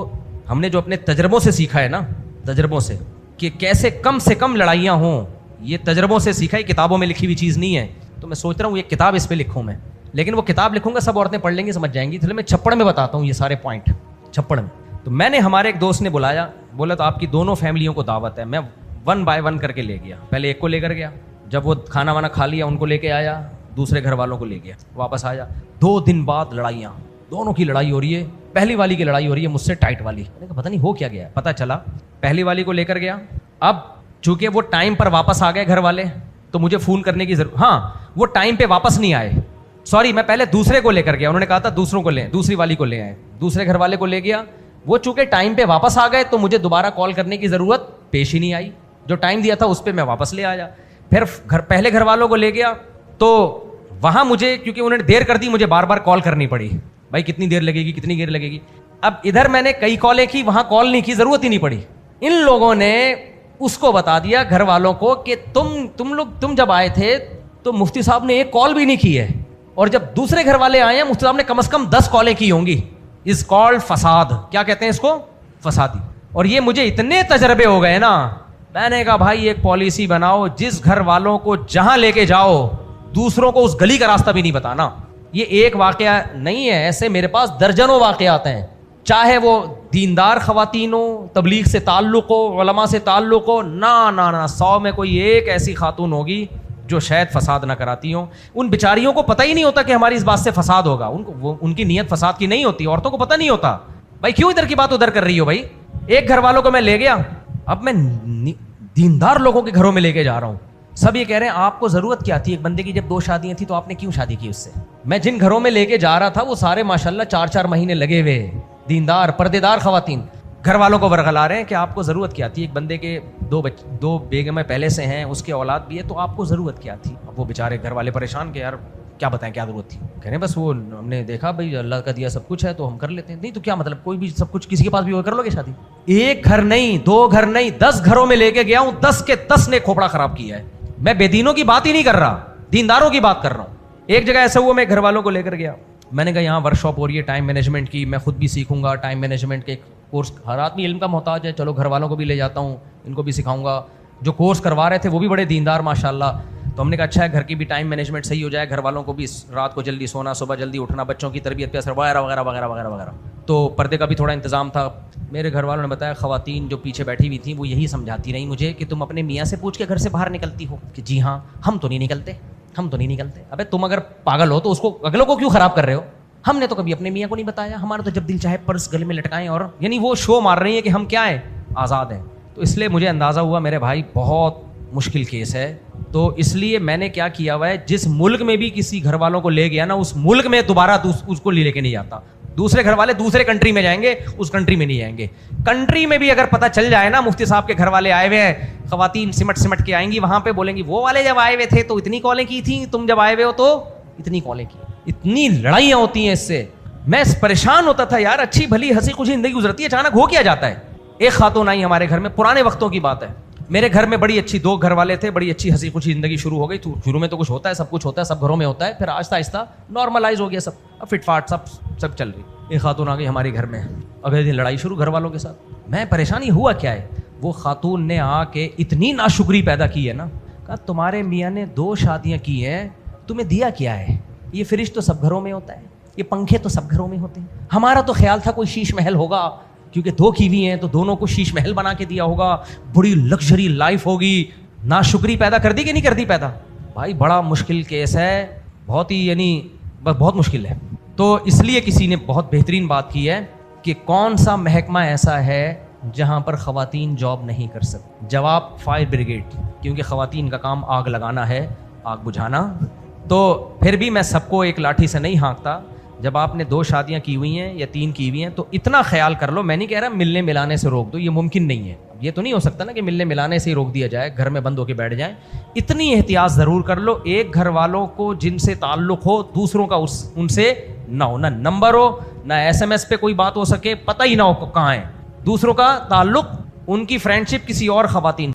ہم نے جو اپنے تجربوں سے سیکھا ہے نا, تجربوں سے, کہ کیسے کم سے کم لڑائیاں ہوں, یہ تجربوں سے سیکھا ہے, کتابوں میں لکھی ہوئی چیز نہیں ہے. تو میں سوچ رہا ہوں ایک کتاب اس پہ لکھوں میں, لیکن وہ کتاب لکھوں گا سب عورتیں پڑھ لیں گی, سمجھ جائیں گی, اس لیے میں چھپڑ میں بتاتا ہوں یہ سارے پوائنٹ چھپڑ میں. تو میں نے, ہمارے ایک دوست نے بلایا, بولا تو آپ کی دونوں فیملیوں کو دعوت ہے. میں 1 by 1 کر کے لے گیا. پہلے ایک کو لے کر گیا, جب وہ کھانا وانا کھا لیا ان کو لے کے آیا, دوسرے گھر والوں کو لے گیا, واپس آیا. 2 دن بعد لڑائیاں, دونوں کی لڑائی ہو رہی ہے. پہلی والی کی لڑائی ہو رہی ہے مجھ سے ٹائٹ والی. میں نے کہا پتہ نہیں ہو کیا گیا. پتہ چلا پہلی والی کو لے کر گیا. اب چونکہ وہ ٹائم پر واپس آ گئے گھر والے, تو مجھے فون کرنے کی ضرورت, ہاں وہ ٹائم پہ واپس نہیں آئے, سوری میں پہلے دوسرے کو لے کر گیا. انہوں نے کہا تھا دوسروں کو لیں, دوسری والی کو لے آئے, دوسرے گھر والے کو لے گیا. وہ چونکہ ٹائم پہ واپس آ گئے تو مجھے دوبارہ کال کرنے کی ضرورت پیش ہی نہیں آئی. جو ٹائم دیا تھا اس پہ میں واپس لے آیا. پھر پہلے گھر والوں کو لے گیا تو وہاں مجھے, کیونکہ انہوں نے دیر کر دی, مجھے بار بار کال کرنی پڑی, بھائی کتنی دیر لگے گی, کتنی دیر لگے گی. اب ادھر میں نے کئی کالیں کی, وہاں کال نہیں کی, ضرورت ہی نہیں پڑی. ان لوگوں نے اس کو بتا دیا گھر والوں کو کہ تم جب آئے تھے تو مفتی صاحب نے ایک کال بھی نہیں کی ہے, اور جب دوسرے گھر والے آئے ہیں مفتی صاحب نے کم از کم 10 کالیں کی ہوں گی. از کالڈ فساد. کیا کہتے ہیں اس کو؟ فسادی. اور یہ مجھے اتنے تجربے ہو گئے نا, میں نے کہا بھائی ایک پالیسی بناؤ, جس گھر والوں کو جہاں لے کے جاؤ دوسروں کو اس گلی کا راستہ بھی نہیں بتانا. یہ ایک واقعہ نہیں ہے, ایسے میرے پاس درجنوں واقعات ہیں, چاہے وہ دیندار خواتین ہو, تبلیغ سے تعلق ہو, علماء سے تعلق ہو, نہ 100 میں کوئی ایک ایسی خاتون ہوگی جو شاید فساد نہ کراتی ہوں. ان بیچاریوں کو پتہ ہی نہیں ہوتا کہ ہماری اس بات سے فساد ہوگا, ان کی نیت فساد کی نہیں ہوتی. عورتوں کو پتہ نہیں ہوتا, بھائی کیوں ادھر کی بات ادھر کر رہی ہو. بھائی ایک گھر والوں کو میں لے گیا, اب میں دیندار لوگوں کے گھروں میں لے کے جا رہا ہوں. سب یہ کہہ رہے ہیں آپ کو ضرورت کیا تھی, ایک بندے کی جب 2 شادیاں تھیں تو آپ نے کیوں شادی کی اس سے. میں جن گھروں میں لے کے جا رہا تھا وہ سارے ماشاءاللہ 4-4 مہینے لگے ہوئے, دیندار پردے دار خواتین. گھر والوں کو ورغلا رہے ہیں کہ آپ کو ضرورت کیا تھی, ایک بندے کے 2 بیگمیں پہلے سے ہیں, اس کے اولاد بھی ہے, تو آپ کو ضرورت کیا تھی. اب وہ بیچارے گھر والے پریشان کہ یار کیا بتائیں کیا ضرورت تھی. کہہ رہے ہیں بس وہ ہم نے دیکھا بھائی اللہ کا دیا سب کچھ ہے تو ہم کر لیتے ہیں. نہیں تو کیا مطلب, کوئی بھی سب کچھ کسی کے پاس بھی ہو کر لو گے شادی. ایک گھر نہیں, 2 گھر نہیں, 10 گھروں میں لے کے گیا ہوں, 10 کے 10 نے کھوپڑا خراب کیا ہے. میں بے دینوں کی بات ہی نہیں کر رہا, دینداروں کی بات کر رہا ہوں. ایک جگہ ایسا ہوا, میں گھر والوں کو لے کر گیا, میں نے کہا یہاں ورک شاپ ہو رہی ہے ٹائم مینجمنٹ کی, میں خود بھی سیکھوں گا ٹائم مینجمنٹ کے کورس. ہر آدمی علم کا محتاج ہے, چلو گھر والوں کو بھی لے جاتا ہوں, ان کو بھی سکھاؤں گا. جو کورس کروا رہے تھے وہ بھی بڑے دیندار ماشاءاللہ. تو ہم نے کہا اچھا ہے گھر کی بھی ٹائم مینجمنٹ صحیح ہو جائے, گھر والوں کو بھی رات کو جلدی سونا, صبح جلدی اٹھنا, بچوں کی تربیت پہ اثر وغیرہ وغیرہ وغیرہ وغیرہ وغیرہ. تو پردے کا بھی تھوڑا انتظام تھا. میرے گھر والوں نے بتایا, خواتین جو پیچھے بیٹھی ہوئی تھیں وہ یہی سمجھاتی رہی مجھے کہ تم اپنے میاں سے پوچھ کے گھر سے باہر نکلتی ہو. کہ جی ہاں, ہم تو نہیں نکلتے. ابے تم اگر پاگل ہو تو اس کو اگلوں کو کیوں خراب کر رہے ہو. ہم نے تو کبھی اپنے میاں کو نہیں بتایا, ہمارا تو جب دل چاہے پرس گلے میں لٹکائیں, اور یعنی وہ شو مار رہی ہے کہ ہم کیا ہیں, آزاد ہیں. تو اس لیے مجھے اندازہ ہوا میرے بھائی بہت مشکل کیس ہے. تو اس لیے میں نے کیا کیا ہوا ہے, جس ملک میں بھی کسی گھر والوں کو لے گیا نا, اس ملک میں دوبارہ اس کو لے کے نہیں جاتا. دوسرے گھر والے دوسرے کنٹری میں جائیں گے, اس کنٹری میں نہیں جائیں گے. کنٹری میں بھی اگر پتہ چل جائے نا مفتی صاحب کے گھر والے آئے ہوئے ہیں, خواتین سمٹ کے آئیں گی, وہاں پہ بولیں گی وہ والے جب آئے ہوئے تھے تو اتنی کالیں کی تھیں, تم جب آئے ہوئے ہو تو اتنی کالیں کی. اتنی لڑائیاں ہوتی ہیں اس سے. میں پریشان ہوتا تھا یار, اچھی بھلی ہنسی خوشی زندگی گزرتی ہے, اچانک ہو کیا جاتا ہے. ایک خاتون آئی ہمارے گھر میں, پرانے وقتوں کی بات ہے, میرے گھر میں بڑی اچھی 2 گھر والے تھے, بڑی اچھی ہنسی خوشی زندگی شروع ہو گئی. شروع میں تو کچھ ہوتا ہے, سب کچھ ہوتا ہے, سب گھروں میں ہوتا ہے, پھر آہستہ آہستہ نارملائز ہو گیا سب, اب فٹ فاٹ سب چل رہی. ایک خاتون آ گئی ہمارے گھر میں, اگلے دن لڑائی شروع گھر والوں کے ساتھ. میں پریشانی ہوا کیا ہے, وہ خاتون نے آ کے اتنی ناشکری پیدا کی ہے نا, کہا تمہارے میاں نے 2 شادیاں کی ہیں, تمہیں دیا کیا ہے؟ یہ فریج تو سب گھروں میں ہوتا ہے, یہ پنکھے تو سب گھروں میں ہوتے ہیں, ہمارا تو خیال تھا کوئی شیش محل ہوگا, کیونکہ 2 کی ہوئی ہیں تو دونوں کو شیش محل بنا کے دیا ہوگا, بڑی لگژری لائف ہوگی. ناشکری پیدا کر دی کہ نہیں کر دی پیدا؟ بھائی بڑا مشکل کیس ہے, بہت ہی یعنی بہت مشکل ہے. تو اس لیے کسی نے بہت بہترین بات کی ہے کہ کون سا محکمہ ایسا ہے جہاں پر خواتین جاب نہیں کر سکتی؟ جواب فائر بریگیڈ, کیونکہ خواتین کا کام آگ لگانا ہے, آگ بجھانا. تو پھر بھی میں سب کو ایک لاٹھی سے نہیں ہانکتا. جب آپ نے 2 شادیاں کی ہوئی ہیں یا 3 کی ہوئی ہیں تو اتنا خیال کر لو. میں نہیں کہہ رہا ملنے ملانے سے روک دو, یہ ممکن نہیں ہے. یہ تو نہیں ہو سکتا نا کہ ملنے ملانے سے ہی روک دیا جائے, گھر میں بند ہو کے بیٹھ جائیں. اتنی احتیاط ضرور کر لو, ایک گھر والوں کو جن سے تعلق ہو دوسروں کا ان سے نہ ہو, نہ نمبر ہو, نہ SMS پہ کوئی بات ہو سکے, پتہ ہی نہ ہو کہاں ہے. دوسروں کا تعلق, ان کی فرینڈشپ کسی اور خواتین